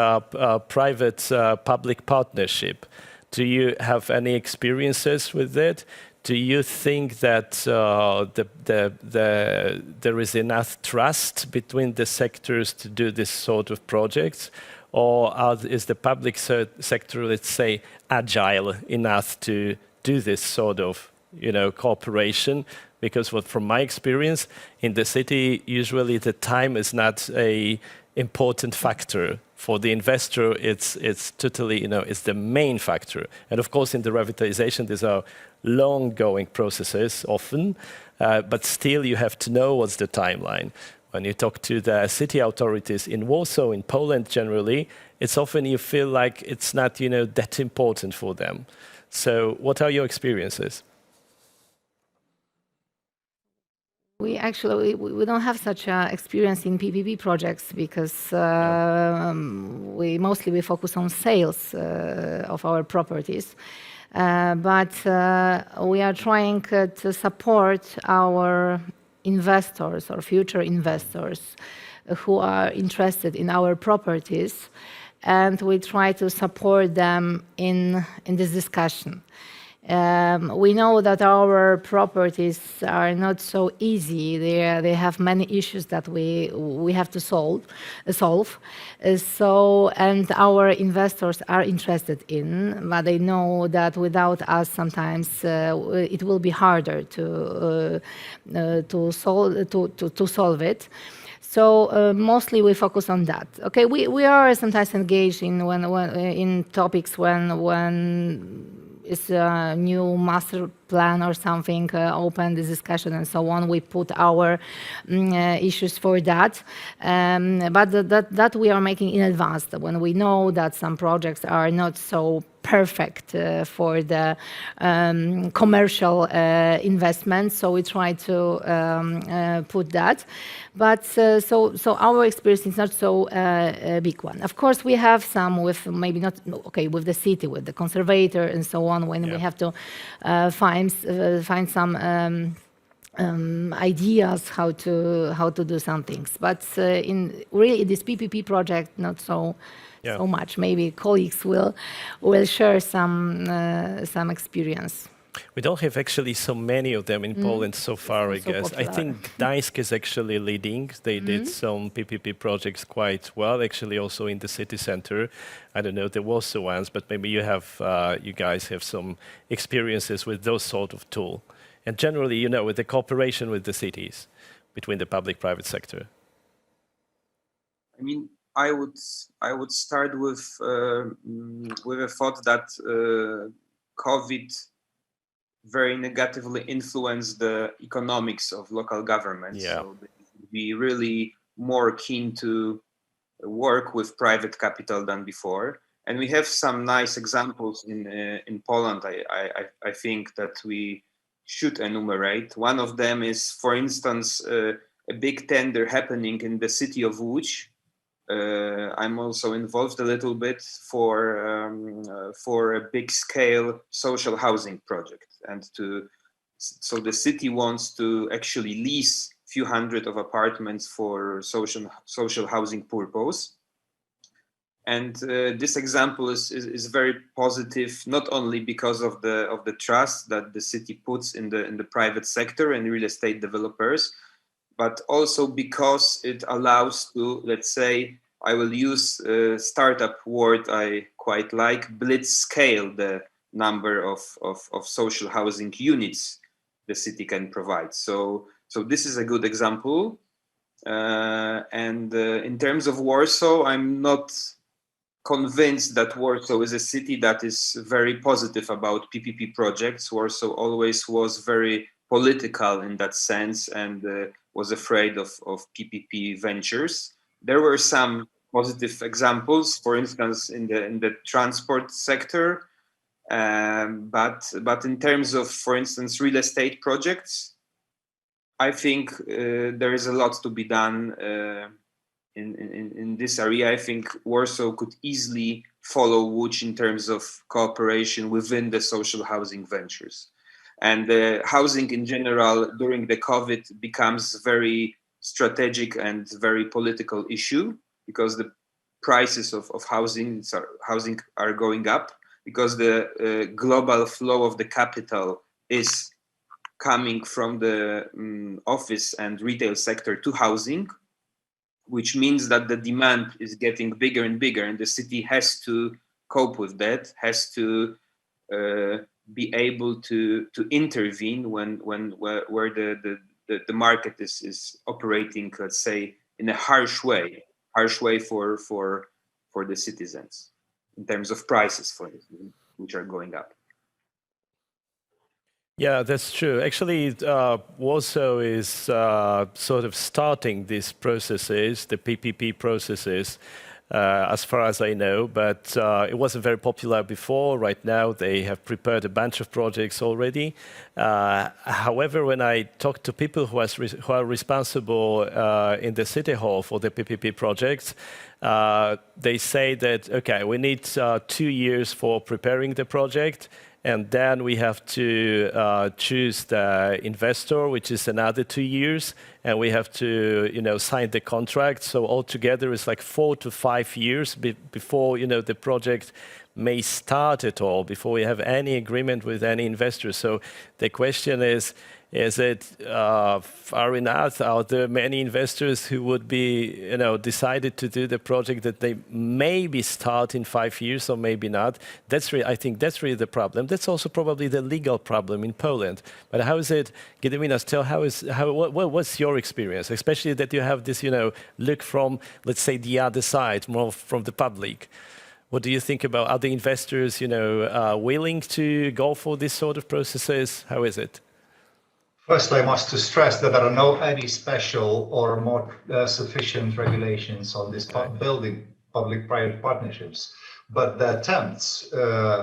Speaker 2: private-public partnership. Do you have any experiences with it? Do you think that there is enough trust between the sectors to do this sort of projects? Or is the public sector, let's say, agile enough to do this sort of cooperation? Because from my experience, in the city, usually the time is not an important factor. For the investor, it's totally, it's the main factor. And of course, in the revitalization, these are long-going processes often, but still you have to know what's the timeline. When you talk to the city authorities in Warsaw, in Poland generally, it's often you feel like it's not, that important for them. So what are your experiences?
Speaker 4: We actually we don't have such experience in PPP projects because we focus on sales of our properties, but we are trying to support our investors or future investors who are interested in our properties, and we try to support them in this discussion. We know that our properties are not so easy. They have many issues that we have to solve. And our investors are interested in, but they know that without us, sometimes it will be harder to solve it. So mostly we focus on that. Okay, we are sometimes engaged in topics when is a new master plan or something, open this discussion and so on. We put our issues for that, but that we are making in advance. When we know that some projects are not so perfect for the commercial investment, so we try to put that. But so our experience is not so a big one. Of course, we have some with maybe not okay with the city, with the conservator and so on. When we have to find some ideas how to do some things. But in really this PPP project, not so. So much. Maybe colleagues will share some experience.
Speaker 2: We don't have actually so many of them in Poland so far, I guess.
Speaker 4: Popular.
Speaker 2: I think Gdańsk is actually leading. They did some PPP projects quite well, actually also in the city center. I don't know the Warsaw ones, but maybe you guys have some experiences with those sort of tool. And generally, with the cooperation with the cities, between the public-private sector.
Speaker 5: I mean, I would start with a thought that COVID very negatively influenced the economics of local governments.
Speaker 2: Yeah.
Speaker 5: So they would be really more keen to work with private capital than before. And we have some nice examples in Poland. I think that we should enumerate. One of them is, for instance, a big tender happening in the city of Łódź. I'm also involved a little bit for a big scale social housing project, and so the city wants to actually lease a few hundred of apartments for social housing purpose. And this example is very positive, not only because of the trust that the city puts in the private sector and real estate developers, but also because it allows to, let's say, I will use a startup word I quite like, blitz scale the number of social housing units the city can provide. So this is a good example. And in terms of Warsaw, I'm not convinced that Warsaw is a city that is very positive about PPP projects. Warsaw always was very political in that sense and was afraid of PPP ventures. There were some positive examples, for instance, in the transport sector, but in terms of, for instance, real estate projects, I think there is a lot to be done in this area. I think Warsaw could easily follow Łódź in terms of cooperation within the social housing ventures. And housing in general during the COVID becomes very strategic and very political issue, because the prices of housing are going up, because the global flow of the capital is coming from the office and retail sector to housing, which means that the demand is getting bigger and bigger, and the city has to cope with that, has to be able to intervene where the market is operating, let's say, in a harsh way for the citizens in terms of prices, for instance, which are going up.
Speaker 2: Yeah, that's true. Actually, Warsaw is sort of starting these processes, the PPP processes, as far as I know, but it wasn't very popular before. Right now, they have prepared a bunch of projects already. However, when I talk to people who are responsible in the city hall for the PPP projects, they say that, okay, we need 2 years for preparing the project, and then we have to choose the investor, which is another 2 years, and we have to, sign the contract. So altogether, it's like 4 to 5 years before, the project may start at all, before we have any agreement with any investor. So the question is it far enough? Are there many investors who would be, decided to do the project that they maybe start in 5 years or maybe not? I think that's really the problem. That's also probably the legal problem in Poland. But how is it, Gediminas, what's your experience, especially that you have this, look from, let's say, the other side, more from the public? What do you think about other investors, willing to go for this sort of processes? How is it?
Speaker 3: Firstly, I must stress that there are no any special or more sufficient regulations on this building public-private partnerships. But the attempts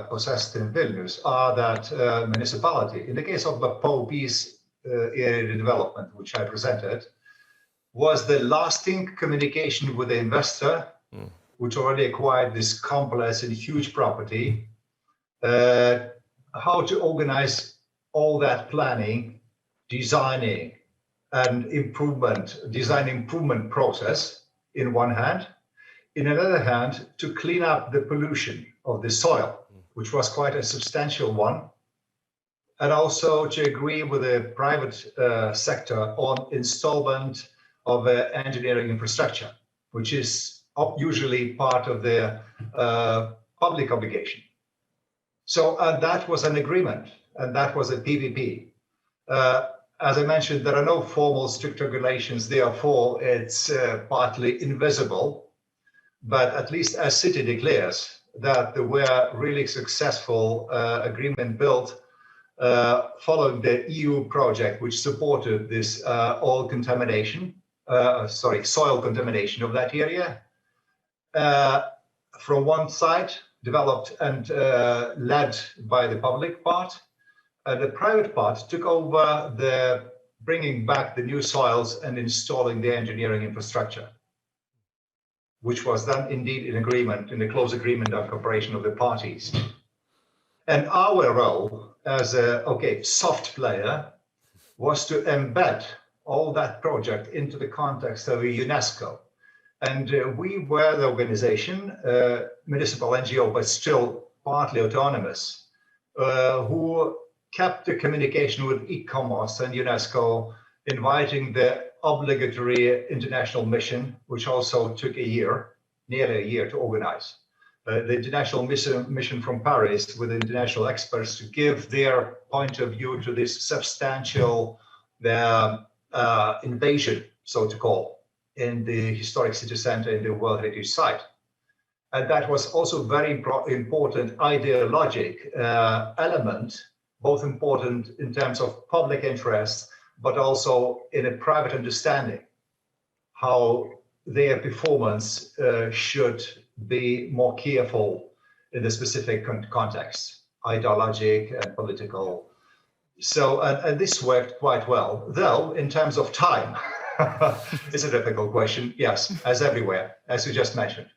Speaker 3: possessed in Vilnius are that municipality, in the case of the POB's area development, which I presented, was the lasting communication with the investor, which already acquired this complex and huge property, how to organize all that planning, designing and design improvement process in one hand. In another hand, to clean up the pollution of the soil, which was quite a substantial one, and also to agree with the private sector on installment of engineering infrastructure, which is usually part of the public obligation. So that was an agreement, and that was a PPP. As I mentioned, there are no formal strict regulations, therefore it's partly invisible. But at least as city declares that there were really successful agreement built following the EU project, which supported this soil contamination of that area. From one side, developed and led by the public part. The private part took over the bringing back the new soils and installing the engineering infrastructure, which was then indeed in the close agreement and cooperation of the parties. And our role as a soft player was to embed all that project into the context of UNESCO. And we were the organization, municipal NGO, but still partly autonomous, who kept the communication with e-commerce and UNESCO, inviting the obligatory international mission, which also took nearly a year to organize. The international mission from Paris with international experts to give their point of view to this substantial invasion, so to call, in the historic city center in the World Heritage Site. And that was also very important ideologic element, both important in terms of public interest, but also in a private understanding, how their performance should be more careful in the specific context, ideologic and political. So, and this worked quite well, though in terms of time, it's a difficult question, yes, as everywhere, as you just mentioned.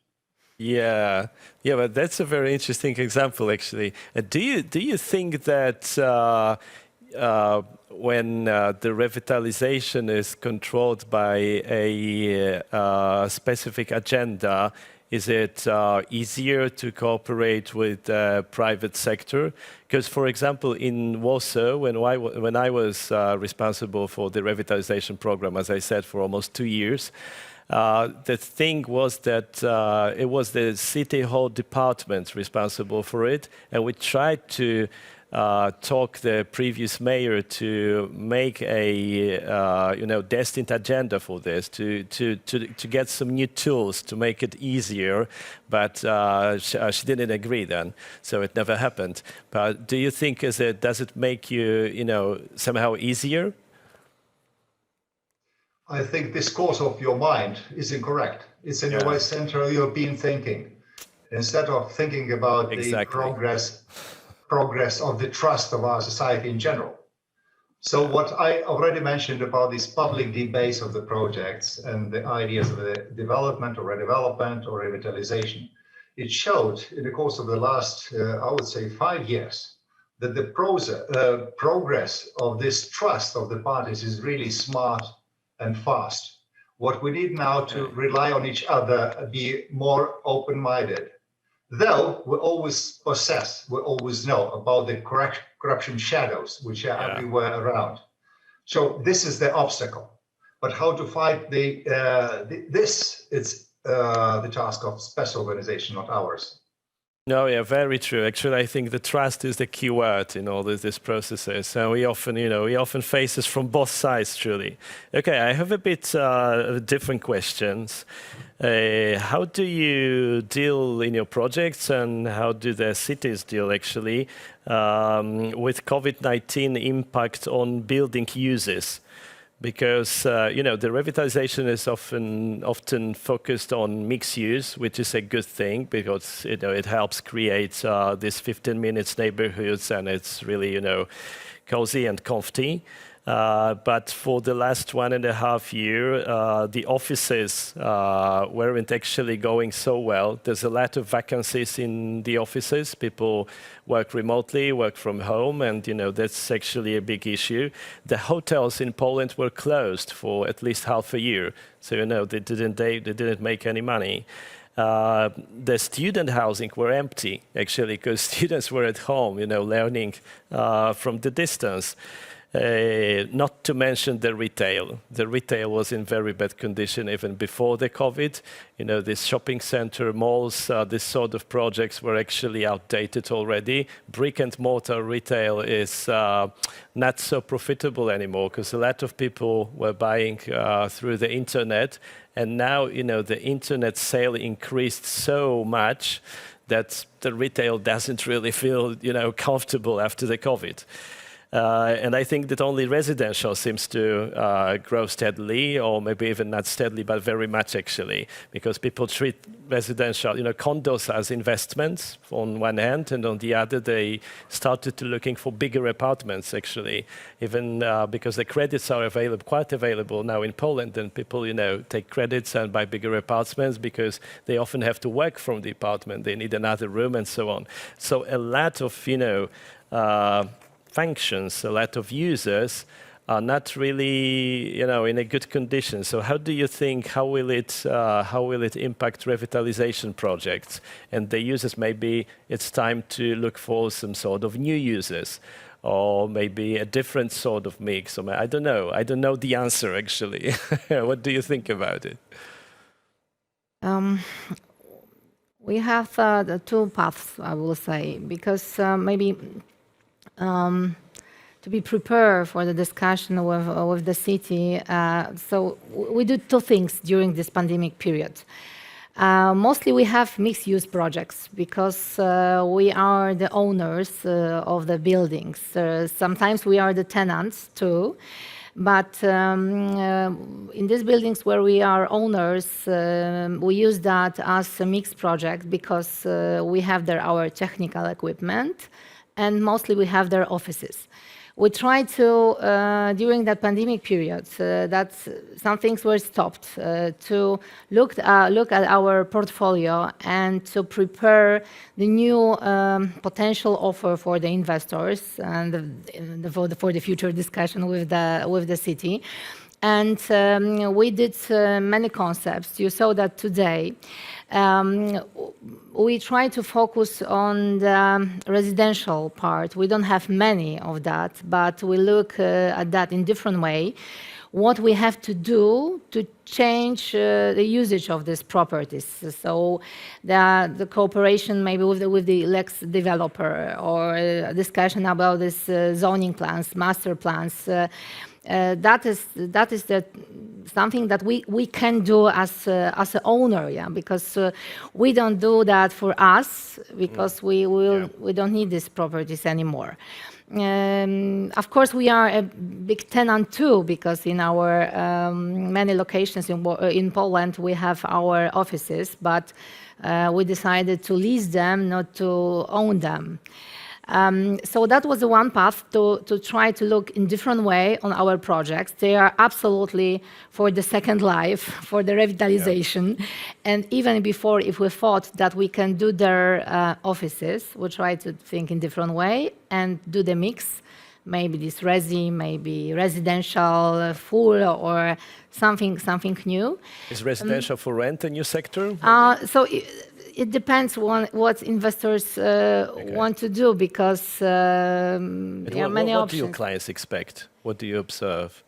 Speaker 2: Yeah, but that's a very interesting example, actually. Do you think that when the revitalization is controlled by a specific agenda, is it easier to cooperate with the private sector? Because, for example, in Warsaw, when I was responsible for the revitalization program, as I said, for almost 2 years, the thing was that it was the city hall department responsible for it, and we tried to talk the previous mayor to make a destined agenda for this, to get some new tools to make it easier, but she didn't agree then, so it never happened. But do you think does it make you somehow easier?
Speaker 3: I think this course of your mind is incorrect. It's in a way Central European thinking. Instead of thinking about the progress of the trust of our society in general. So what I already mentioned about this public debate of the projects and the ideas of the development or redevelopment or revitalization, it showed in the course of the last, I would say, 5 years, that the progress of this trust of the parties is really smart and fast. What we need now to rely on each other, be more open-minded. Though we always know about the corruption shadows, which are everywhere around. So this is the obstacle. But how to fight this, it's the task of special organization, not ours.
Speaker 2: No, yeah, very true. Actually, I think the trust is the key word in all these processes. So we often face this from both sides, truly. Okay, I have a bit different questions. How do you deal in your projects, and how do the cities deal actually with COVID-19 impact on building uses? Because the revitalization is often focused on mixed use, which is a good thing because it helps create these 15 minutes neighborhoods, and it's really cozy and comfy. But for the last 1.5 years, the offices weren't actually going so well. There's a lot of vacancies in the offices. People work remotely, work from home, and that's actually a big issue. The hotels in Poland were closed for at least half a year, so they didn't make any money. The student housing were empty actually because students were at home, learning from the distance. Not to mention the retail. The retail was in very bad condition even before the COVID. This shopping center, malls, this sort of projects were actually outdated already. Brick and mortar retail is not so profitable anymore because a lot of people were buying through the internet. And now, the internet sale increased so much that the retail doesn't really feel, comfortable after the COVID. And I think that only residential seems to grow steadily, or maybe even not steadily, but very much actually, because people treat residential, condos as investments on one hand, and on the other, they started to looking for bigger apartments actually, even because the credits are quite available now in Poland, and people, take credits and buy bigger apartments because they often have to work from the apartment. They need another room and so on. So a lot of, functions, a lot of users are not really, in a good condition. So how do you think, how will it impact revitalization projects and the users? Maybe it's time to look for some sort of new users, or maybe a different sort of mix. Or I don't know. I don't know the answer actually. What do you think about it?
Speaker 4: We have the two paths, I will say, because maybe to be prepared for the discussion with the city. So we do two things during this pandemic period. Mostly we have mixed-use projects because we are the owners of the buildings. Sometimes we are the tenants too. But in these buildings where we are owners, we use that as a mixed project because we have there our technical equipment, and mostly we have their offices. We try to, during that pandemic period, that some things were stopped, to look at our portfolio and to prepare the new potential offer for the investors and for the future discussion with the city. And we did many concepts. You saw that today. We try to focus on the residential part. We don't have many of that, but we look at that in different way. What we have to do to change the usage of these properties. So the cooperation maybe with the Lex developer, or a discussion about this zoning plans, master plans. That is something that we can do as an owner, yeah, because we don't do that for us because we don't need these properties anymore. Of course, we are a big tenant too, because in our many locations in Poland we have our offices, but we decided to lease them, not to own them. So that was the one path to try to look in different way on our projects. They are absolutely for the second life, for the revitalization. Yeah. And even before, if we thought that we can do their offices, we try to think in different way and do the mix. Maybe this resi, maybe residential, full, or something new.
Speaker 2: Is residential for rent a new sector?
Speaker 4: So it depends on what investors want to do, because there are many options.
Speaker 2: What do your clients expect? What do you observe?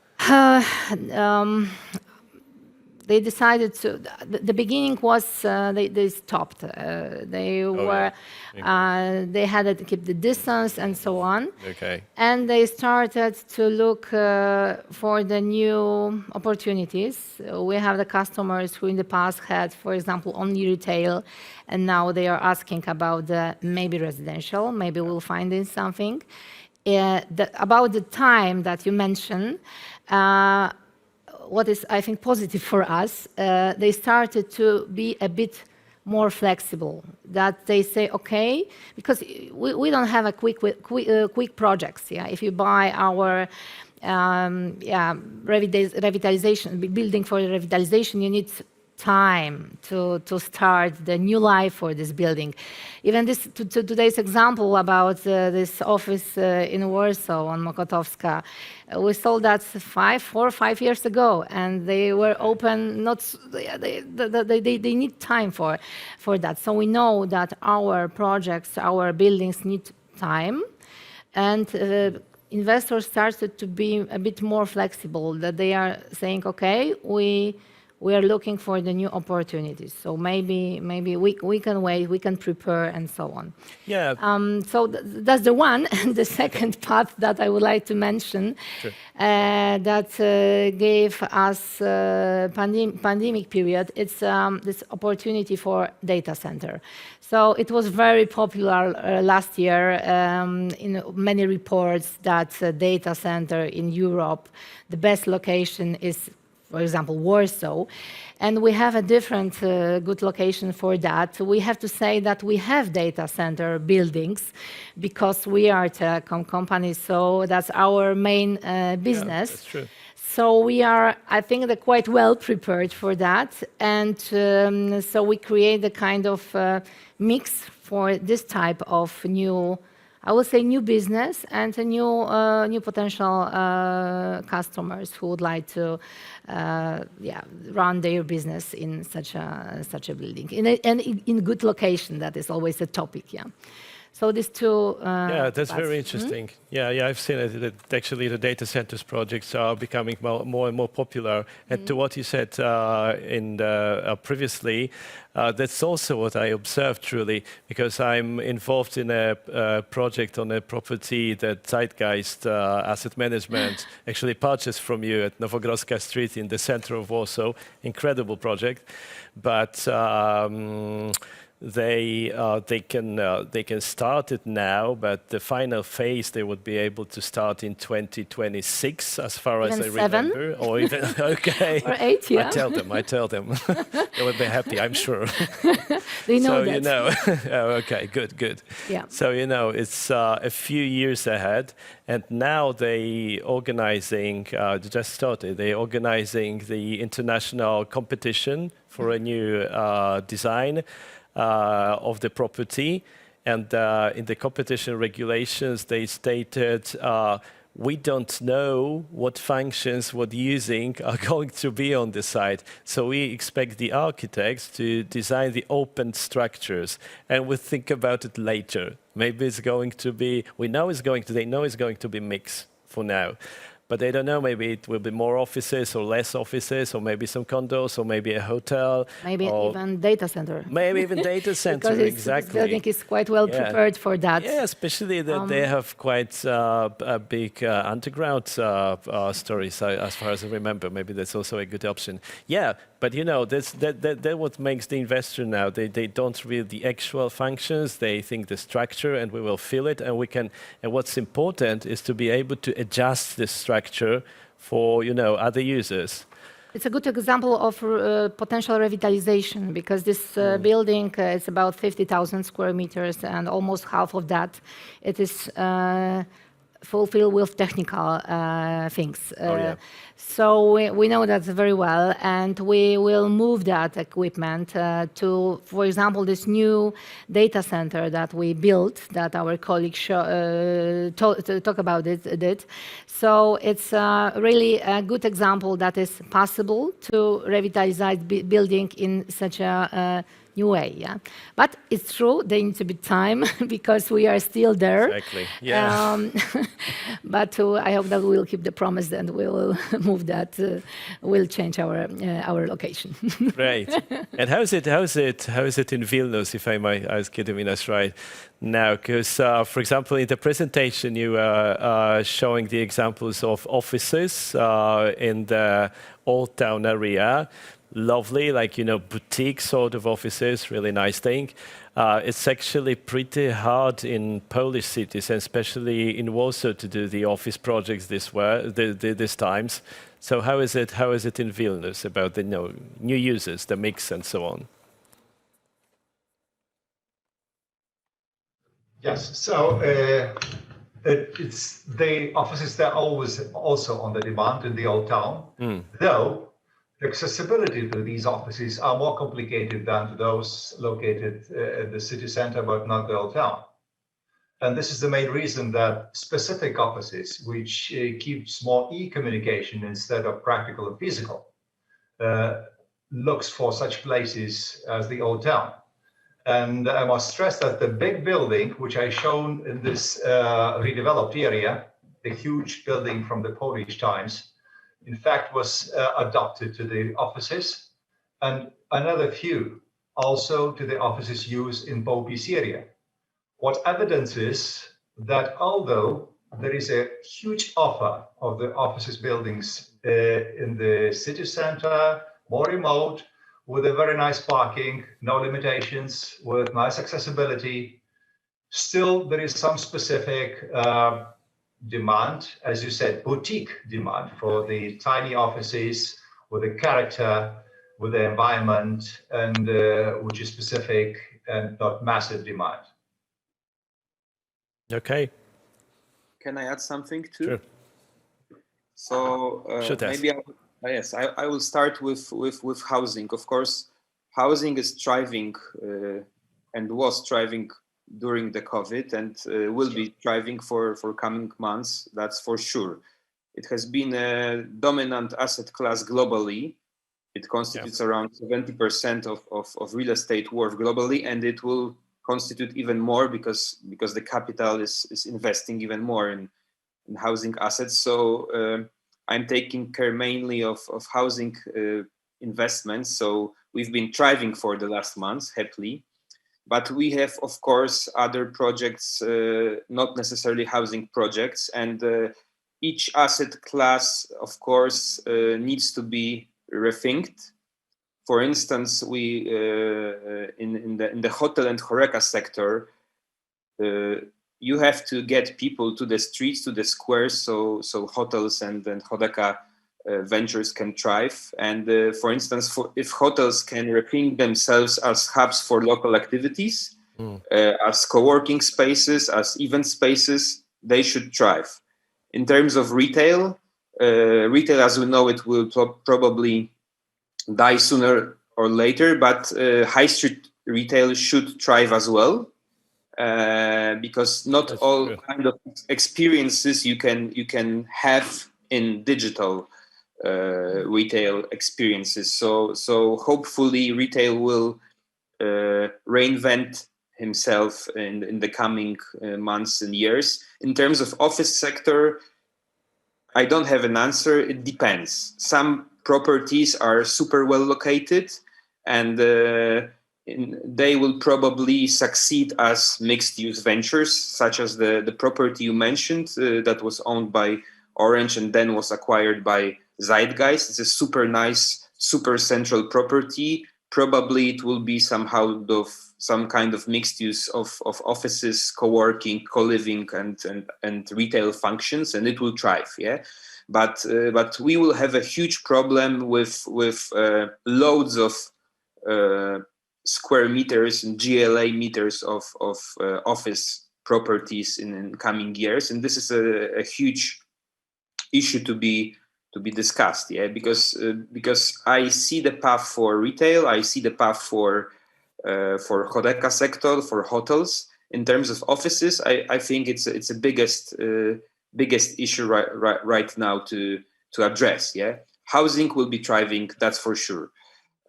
Speaker 4: they decided to. The beginning was they stopped. They had to keep the distance and so on.
Speaker 2: Okay.
Speaker 4: And they started to look for the new opportunities. We have the customers who in the past had, for example, only retail, and now they are asking about the maybe residential. Maybe we'll find in something. About the time that you mentioned. What is, I think, positive for us, they started to be a bit more flexible. That they say, okay, because we don't have a quick projects. Yeah, if you buy our revitalization building for revitalization, you need time to start the new life for this building. Even today's example about this office in Warsaw on Mokotowska, we sold that 4 or 5 years ago, and they were open. They need time for that. So we know that our projects, our buildings need time, and investors started to be a bit more flexible. That they are saying, okay, we are looking for the new opportunities. So maybe we can wait, we can prepare, and so on.
Speaker 2: Yeah.
Speaker 4: So that's the one. And the second part that I would like to mention,
Speaker 2: Sure.
Speaker 4: that gave us pandemic period, it's this opportunity for data center. So it was very popular last year in many reports that data center in Europe, the best location is, for example, Warsaw, and we have a different good location for that. We have to say that we have data center buildings because we are a telecom company, so that's our main business.
Speaker 2: Yeah, that's true.
Speaker 4: So we are, I think, quite well prepared for that, and so we create a kind of mix for this type of new, I would say, new business and a new potential customers who would like to run their business in such a building and in good location. That is always a topic. Yeah. So these two.
Speaker 2: Yeah, that's very interesting. Yeah, I've seen it. That actually, the data centers projects are becoming more and more popular. And to what you said previously, that's also what I observed truly, because I'm involved in a project on a property that Zeitgeist Asset Management actually purchased from you at Nowogrodzka Street in the center of Warsaw. Incredible project, but. They can start it now, but the final phase they would be able to start in 2026, as far as I remember, or even okay,
Speaker 4: or 8. Yeah,
Speaker 2: I tell them, they would be happy, I'm sure.
Speaker 4: They know
Speaker 2: so
Speaker 4: that.
Speaker 2: you know, okay, good.
Speaker 4: Yeah.
Speaker 2: So you know, it's a few years ahead, and now they organizing just started. They organizing the international competition for a new design. Of the property, and in the competition regulations they stated we don't know what functions, what using are going to be on the site. So we expect the architects to design the open structures, and we'll think about it later. Maybe it's going to be, they know it's going to be mixed for now. But they don't know, maybe it will be more offices or less offices, or maybe some condos, or maybe a hotel.
Speaker 4: Maybe even data center.
Speaker 2: Maybe even data center,
Speaker 4: because
Speaker 2: exactly.
Speaker 4: This building is quite well prepared for that.
Speaker 2: Yeah, especially that they have quite a big underground stories, as far as I remember. Maybe that's also a good option. Yeah, but you know, that's what makes the investor now. They don't read the actual functions. They think the structure, and we will fill it, and we can. And what's important is to be able to adjust this structure for other users.
Speaker 4: It's a good example of potential revitalization, because this building is about 50,000 square meters, and almost half of that it is fulfilled with technical things. So we know that very well, and we will move that equipment to, for example, this new data center that we built, that our colleagues talk about it. So it's really a good example that is possible to revitalize building in such a new way. Yeah, but it's true they need to be time because we are still there.
Speaker 2: Exactly. Yeah.
Speaker 4: But I hope that we'll keep the promise and we'll move that. We'll change our location.
Speaker 2: Great. And how is it in Vilnius, if I might ask Gediminas right now? Because, for example, in the presentation, you are showing the examples of offices in the Old Town area. Lovely, like, boutique sort of offices, really nice thing. It's actually pretty hard in Polish cities, and especially in Warsaw, to do the office projects these times. So how is it in Vilnius about the new users, the mix and so on?
Speaker 3: Yes, so it's the offices that are always also on the demand in the Old Town, though the accessibility to these offices are more complicated than to those located at the city center, but not the Old Town. And this is the main reason that specific offices, which keeps more e-communication instead of practical and physical, looks for such places as the Old Town. And I must stress that the big building, which I shown in this redeveloped area, the huge building from the Polish times, in fact, was adopted to the offices, and another few also to the offices used in Popi's area. What evidences that although there is a huge offer of the offices buildings in the city center, more remote, with a very nice parking, no limitations, with nice accessibility, still there is some specific demand, as you said, boutique demand for the tiny offices with a character, with the environment, and which is specific and not massive demand.
Speaker 2: Okay.
Speaker 5: Can I add something too?
Speaker 2: Sure.
Speaker 5: So
Speaker 2: maybe
Speaker 5: I will start with housing. Of course, housing is thriving and was thriving during the COVID and will be thriving for coming months. That's for sure. It has been a dominant asset class globally. It constitutes around 70% of real estate worth globally, and it will constitute even more because the capital is investing even more in housing assets. So I'm taking care mainly of housing investments. So we've been thriving for the last months, happily. But we have, of course, other projects, not necessarily housing projects. And each asset class, of course, needs to be rethinked. For instance, we in the hotel and HoReCa sector, you have to get people to the streets, to the squares, so hotels and HoReCa ventures can thrive. And for instance, if hotels can rethink themselves as hubs for local activities, as co-working spaces, as event spaces, they should thrive. In terms of retail, as we know, it will probably die sooner or later, but high street retail should thrive as well, because not all kind of experiences you can have in digital retail experiences. So hopefully retail will reinvent himself in the coming months and years. In terms of office sector, I don't have an answer. It depends. Some properties are super well located, and they will probably succeed as mixed-use ventures, such as the property you mentioned that was owned by Orange and then was acquired by Zeitgeist. It's a super nice, super central property. Probably it will be somehow some kind of mixed use of offices, co-working, co-living, and retail functions, and it will thrive. Yeah, but we will have a huge problem with loads of square meters and GLA meters of office properties in coming years, and this is a huge issue to be discussed. Yeah, because I see the path for retail, I see the path for HoReCa sector, for hotels. In terms of offices, I think it's the biggest issue right now to address. Yeah, housing will be thriving, that's for sure.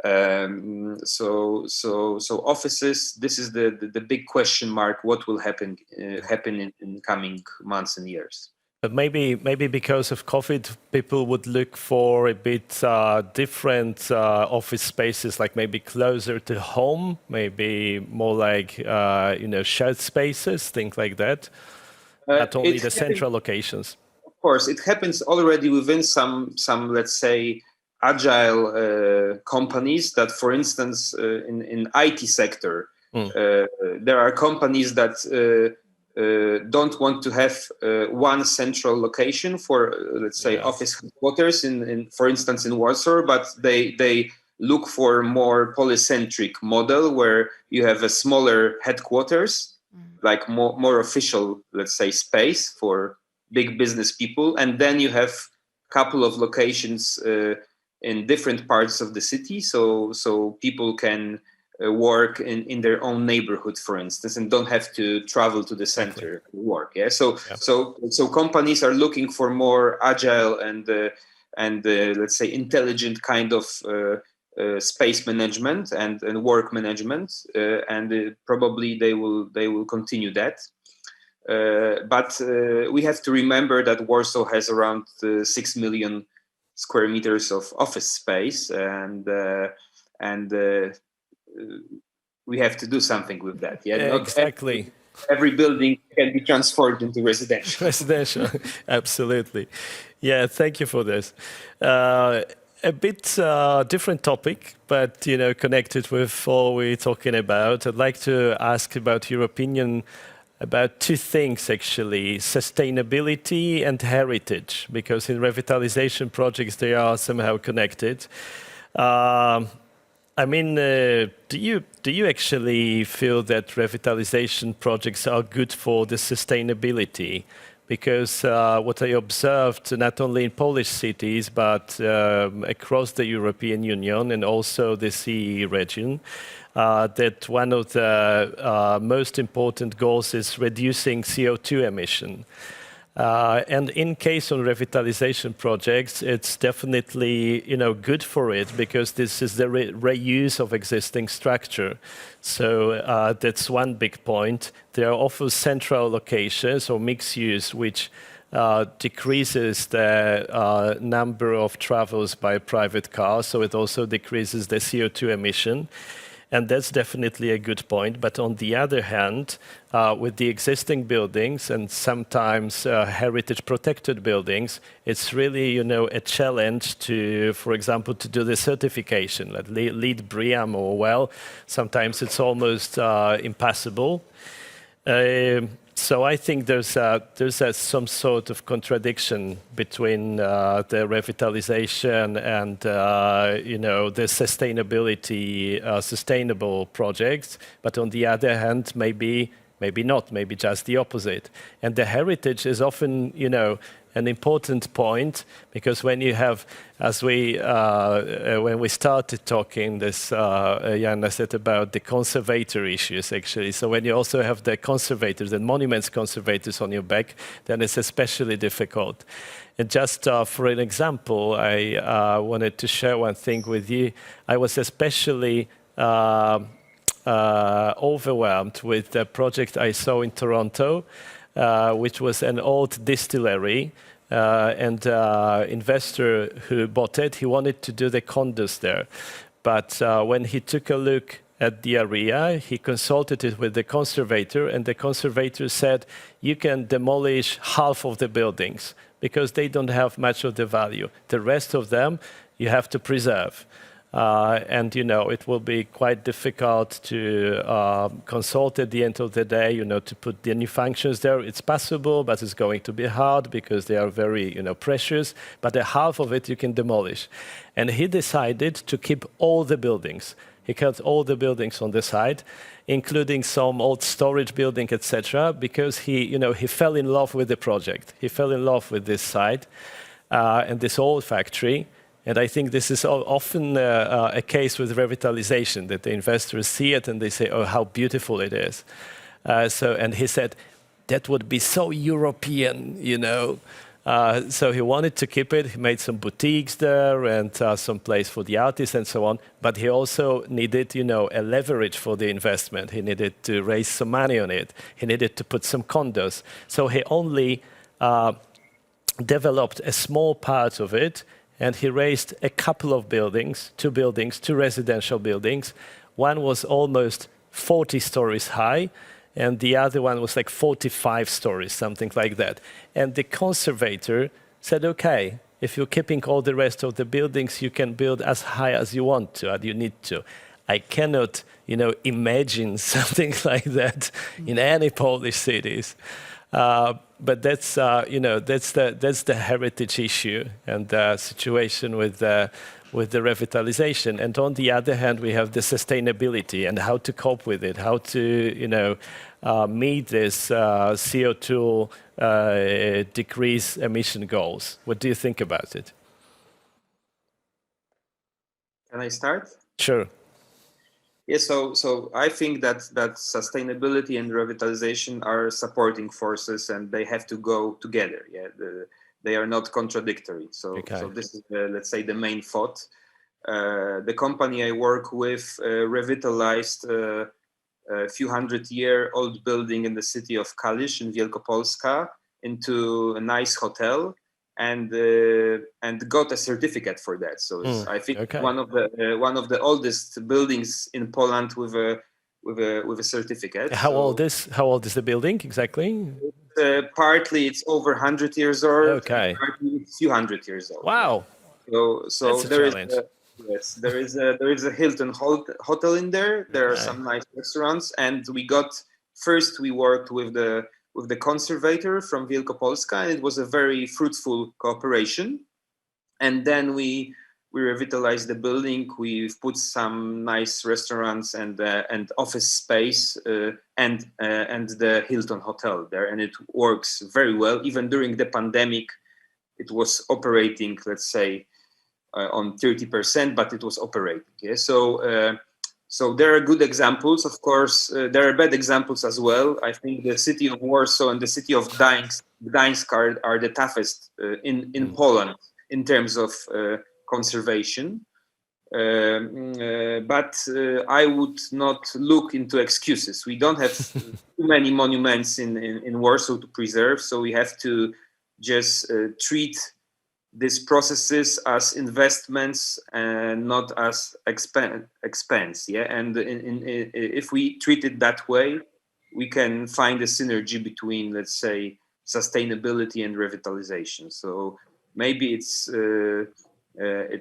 Speaker 5: So offices. This is the big question mark. What will happen in coming months and years?
Speaker 2: But maybe because of COVID, people would look for a bit different office spaces, like maybe closer to home, maybe more like shared spaces, things like that. Not only the central locations.
Speaker 5: Of course, it happens already within some let's say agile companies. That, for instance, in IT sector, there are companies that don't want to have one central location for, let's say, office headquarters for instance, in Warsaw, but they look for more polycentric model where you have a smaller headquarters, like more official, let's say, space for big business people, and then you have a couple of locations in different parts of the city, so people can work in their own neighborhood, for instance, and don't have to travel to the center to work. So companies are looking for more agile and let's say intelligent kind of space management and work management, and probably they will continue that. But we have to remember that Warsaw has around 6 million square meters of office space, and we have to do something with that. Not
Speaker 2: exactly.
Speaker 5: Every building can be transformed into residential.
Speaker 2: Residential, absolutely. Yeah, thank you for this. A bit different topic, but connected with what we're talking about. I'd like to ask about your opinion about two things, actually: sustainability and heritage, because in revitalization projects they are somehow connected. Do you actually feel that revitalization projects are good for the sustainability? Because what I observed, not only in Polish cities, but across the European Union and also the CEE region, that one of the most important goals is reducing CO2 emission. And in case of revitalization projects, it's definitely good for it, because this is the reuse of existing structure. So that's one big point. There are often central locations or mixed use, which decreases the number of travels by private cars. So it also decreases the CO2 emission. And that's definitely a good point. But on the other hand, with the existing buildings and sometimes heritage protected buildings, it's really, a challenge to, for example, to do the certification, like LEED, BREEAM or WELL. Sometimes it's almost impossible. So I think there's some sort of contradiction between the revitalization and the sustainable projects. But on the other hand, maybe not, maybe just the opposite. And the heritage is often, an important point, because when you have, as when we started talking, Joanna said about the conservator issues, actually. So when you also have the conservators, the monuments conservators on your back, then it's especially difficult. And just for an example, I wanted to share one thing with you. I was especially overwhelmed with the project I saw in Toronto, which was an old distillery, and investor who bought it, he wanted to do the condos there. But when he took a look at the area, he consulted it with the conservator, and the conservator said, you can demolish half of the buildings because they don't have much of the value. The rest of them you have to preserve. And it will be quite difficult to consult at the end of the day, to put the new functions there. It's possible, but it's going to be hard because they are very, precious. But the half of it you can demolish. And he decided to keep all the buildings. He kept all the buildings on the side, including some old storage building, etc., because he fell in love with the project. He fell in love with this site and this old factory. And I think this is often a case with revitalization, that the investors see it and they say, oh, how beautiful it is. And he said, that would be so European, So he wanted to keep it. He made some boutiques there and some place for the artists and so on. But he also needed, a leverage for the investment. He needed to raise some money on it. He needed to put some condos. So he only developed a small part of it, and he raised a couple of buildings, two residential buildings. One was almost 40 stories high, and the other one was like 45 stories, something like that. And the conservator said, okay, if you're keeping all the rest of the buildings, you can build as high as you want to, as you need to. I cannot, imagine something like that in any Polish cities. But that's, that's the heritage issue and the situation with the revitalization. And on the other hand, we have the sustainability and how to cope with it, how to, meet this CO2 decrease emission goals. What do you think about it?
Speaker 5: Can I start?
Speaker 2: Sure.
Speaker 5: Yes, so I think that sustainability and revitalization are supporting forces, and they have to go together. Yeah, they are not contradictory. So this is let's say the main thought. The company I work with revitalized a few 100-year-old building in the city of Kalisz in Wielkopolska into a nice hotel, and got a certificate for that. So I think one of the oldest buildings in Poland with a certificate.
Speaker 2: How old is the building exactly?
Speaker 5: Partly it's over 100 years old.
Speaker 2: Okay.
Speaker 5: Partly it's few 100 years old.
Speaker 2: Wow.
Speaker 5: So there is a Hilton hotel in there. There are some nice restaurants, and we worked with the conservator from Wielkopolska, and it was a very fruitful cooperation. And then we revitalized the building. We've put some nice restaurants and office space and the Hilton hotel there, and it works very well. Even during the pandemic, it was operating, let's say, on 30%, but it was operating. Yeah? So there are good examples. Of course, there are bad examples as well. I think the city of Warsaw and the city of Gdańsk are the toughest in Poland in terms of conservation. But I would not look into excuses. We don't have too many monuments in Warsaw to preserve, so we have to just treat these processes as investments and not as expense. Yeah, and if we treat it that way, we can find a synergy between, let's say, sustainability and revitalization. So maybe it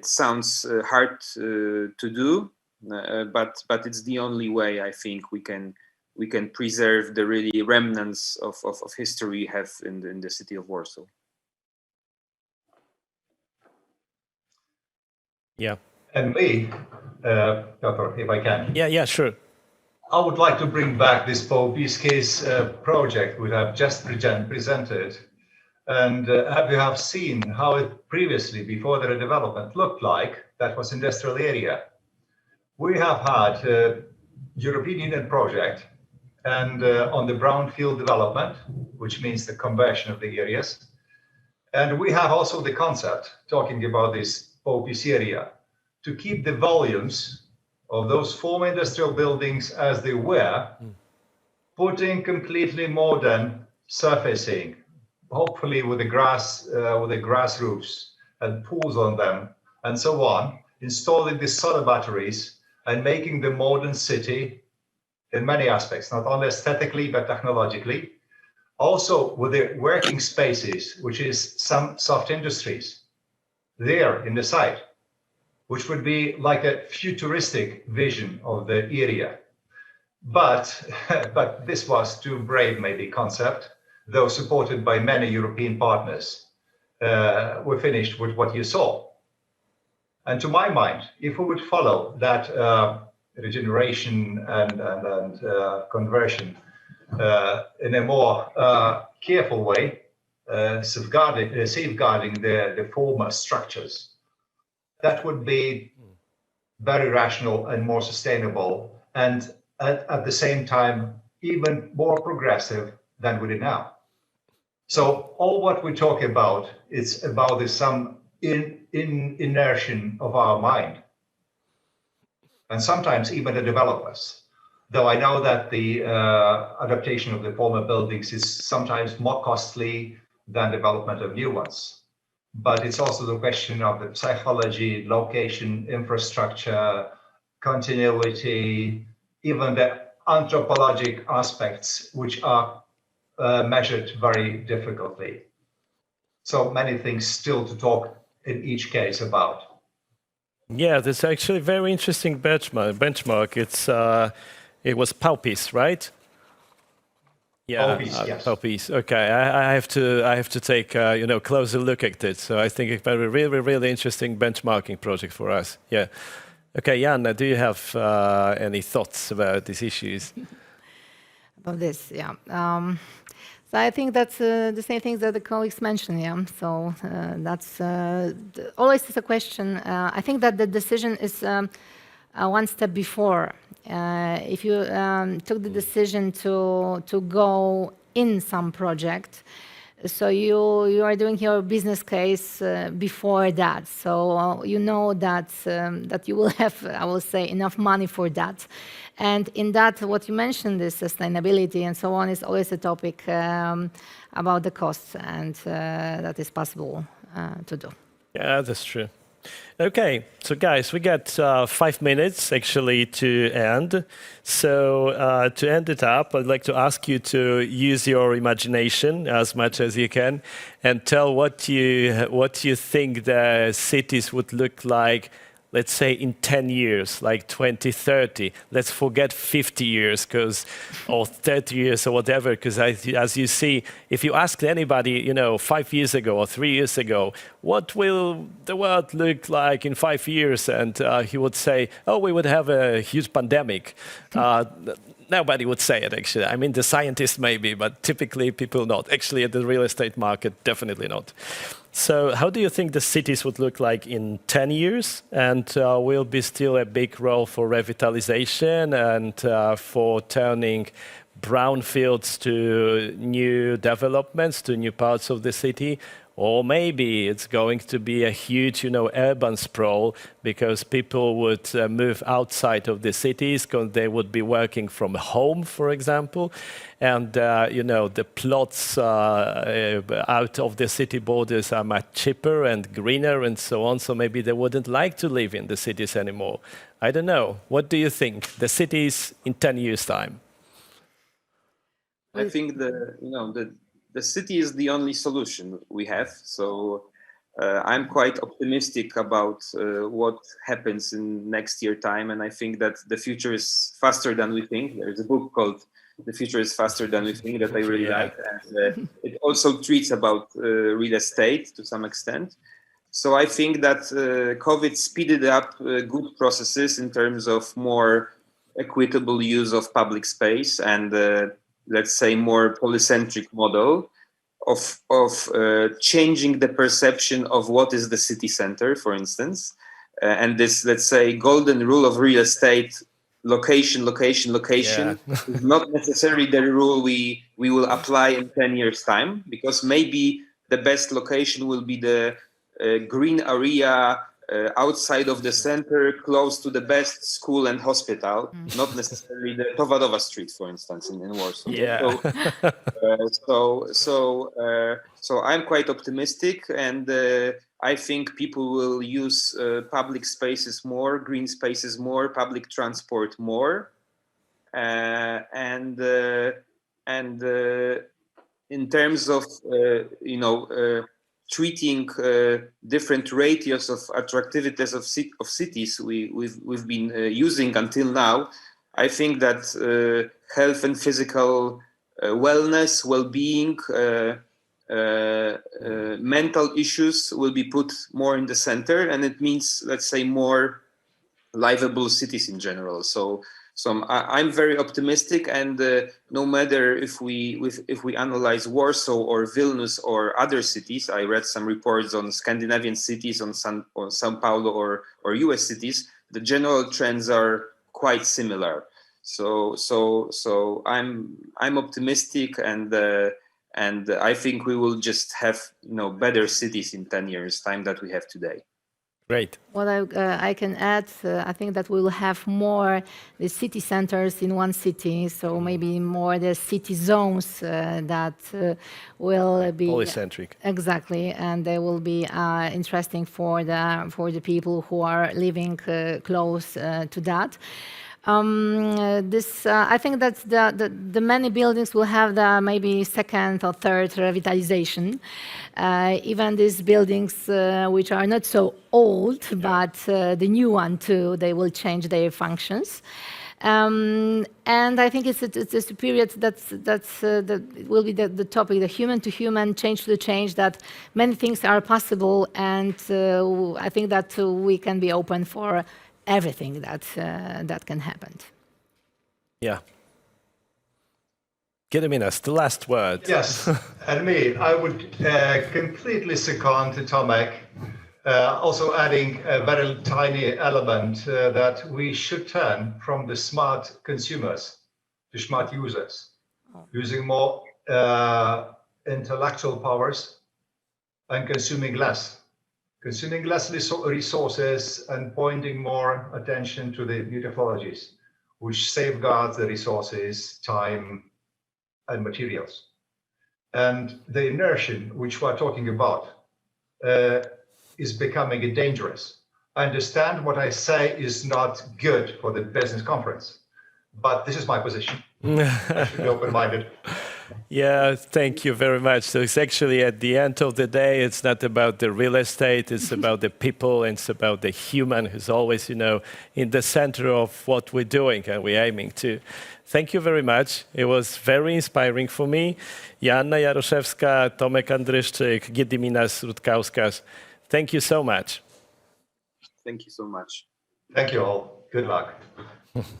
Speaker 5: sounds hard to do, but it's the only way I think we can preserve the really remnants of history we have in the city of Warsaw.
Speaker 2: Yeah.
Speaker 3: And me, Piotr, if I can.
Speaker 2: Yeah, sure.
Speaker 3: I would like to bring back this Peace Case project we have just presented. And we have seen how it previously, before the redevelopment, looked like. That was industrial area. We have had a European Union project and on the brownfield development, which means the conversion of the areas. And we have also the concept, talking about this Peace area, to keep the volumes of those former industrial buildings as they were, putting completely modern surfacing, hopefully with the grass roofs and pools on them and so on, installing the solar batteries and making the modern city in many aspects, not only aesthetically but technologically, also with the working spaces, which is some soft industries there in the site, which would be like a futuristic vision of the area. But this was too brave, maybe, concept, though supported by many European partners. We finished with what you saw. And to my mind, if we would follow that regeneration and conversion in a more careful way, safeguarding the former structures, that would be very rational and more sustainable, and at the same time even more progressive than we do now. So all what we talk about, it's about some inertia of our mind. And sometimes even the developers. Though I know that the adaptation of the former buildings is sometimes more costly than development of new ones. But it's also the question of the psychology, location, infrastructure, continuity, even the anthropologic aspects, which are measured very difficultly. So many things still to talk in each case about.
Speaker 2: Yeah, that's actually a very interesting benchmark. It was Paupis, right? Yeah,
Speaker 3: Paupis, yes.
Speaker 2: Paupis. Okay, I have to take closer look at it. So I think it's a really interesting benchmarking project for us. Yeah. Okay, Joanna, do you have any thoughts about these issues?
Speaker 4: About this, yeah. So I think that's the same things that the colleagues mentioned, yeah. So that's always is a question. I think that the decision is one step before. If you took the decision to go in some project, so you are doing your business case before that. So you know that that you will have, I will say, enough money for that. And in that, what you mentioned is sustainability and so on is always a topic about the costs, and that is possible to do.
Speaker 2: Yeah, that's true. Okay, so guys, we got 5 minutes actually to end. So to end it up, I'd like to ask you to use your imagination as much as you can and tell what you think the cities would look like, let's say in 10 years, like 2030. Let's forget 50 years or 30 years or whatever, because as you see, if you asked anybody, 5 years ago or 3 years ago, what will the world look like in 5 years? And he would say, oh, we would have a huge pandemic. Nobody would say it, actually. I mean, the scientists maybe, but typically people not. Actually, at the real estate market, definitely not. So how do you think the cities would look like in 10 years? And will be still a big role for revitalization and for turning brownfields to new developments, to new parts of the city? Or maybe it's going to be a huge, urban sprawl because people would move outside of the cities because they would be working from home, for example. And, the plots out of the city borders are much cheaper and greener and so on. So maybe they wouldn't like to live in the cities anymore. I don't know. What do you think? The cities in 10 years' time?
Speaker 5: I think the city is the only solution we have. So I'm quite optimistic about what happens in next year time. And I think that the future is faster than we think. There's a book called The Future is Faster Than We Think that I really like. And it also treats about real estate to some extent. So I think that COVID speeded up good processes in terms of more equitable use of public space and let's say more polycentric model of changing the perception of what is the city center, for instance, and this, let's say, golden rule of real estate: location, location, location, is not necessarily the rule we will apply in 10 years' time, because maybe the best location will be the green area outside of the center, close to the best school and hospital, not necessarily the Towarowa Street, for instance, in Warsaw.
Speaker 2: Yeah.
Speaker 5: So I'm quite optimistic, and I think people will use public spaces more, green spaces more, public transport more, and in terms of treating different ratios of attractivities of cities we've been using until now, I think that health and physical wellness, well-being, mental issues will be put more in the center, and it means, let's say, more livable cities in general. So I'm very optimistic, and no matter if we analyze Warsaw or Vilnius or other cities, I read some reports on Scandinavian cities, on São Paulo or US cities, the general trends are quite similar. So I'm optimistic, and And I think we will just have, better cities in 10 years' time that we have today.
Speaker 2: Great.
Speaker 4: What I can add, I think that we will have more the city centers in one city, so maybe more the city zones that will be
Speaker 2: Polycentric.
Speaker 4: exactly, and they will be interesting for the people who are living close to that. I think that the many buildings will have the maybe second or third revitalization. Even these buildings which are not so old, but the new one too, they will change their functions. And I think it's a period that will be the topic, the human to human, change to change, that many things are possible, and I think that we can be open for everything that can happen.
Speaker 2: Yeah. Gediminas, the last word.
Speaker 3: Yes, and I would completely second to Tomek, also adding a very tiny element that we should turn from the smart consumers to smart users, using more intellectual powers and consuming less resources and pointing more attention to the new technologies, which safeguards the resources, time, and materials. And the inertia which we're talking about is becoming dangerous. I understand what I say is not good for the business conference, but this is my position. I should be open-minded.
Speaker 2: Yeah, thank you very much. So it's actually at the end of the day, it's not about the real estate, it's about the people, and it's about the human who's always, in the center of what we're doing and we're aiming to. Thank you very much. It was very inspiring for me. Joanna, Jaroszewska, Tomek, Andryszczyk, Gediminas, Rutkauskas. Thank you so much.
Speaker 5: Thank you so much.
Speaker 3: Thank you all. Good luck.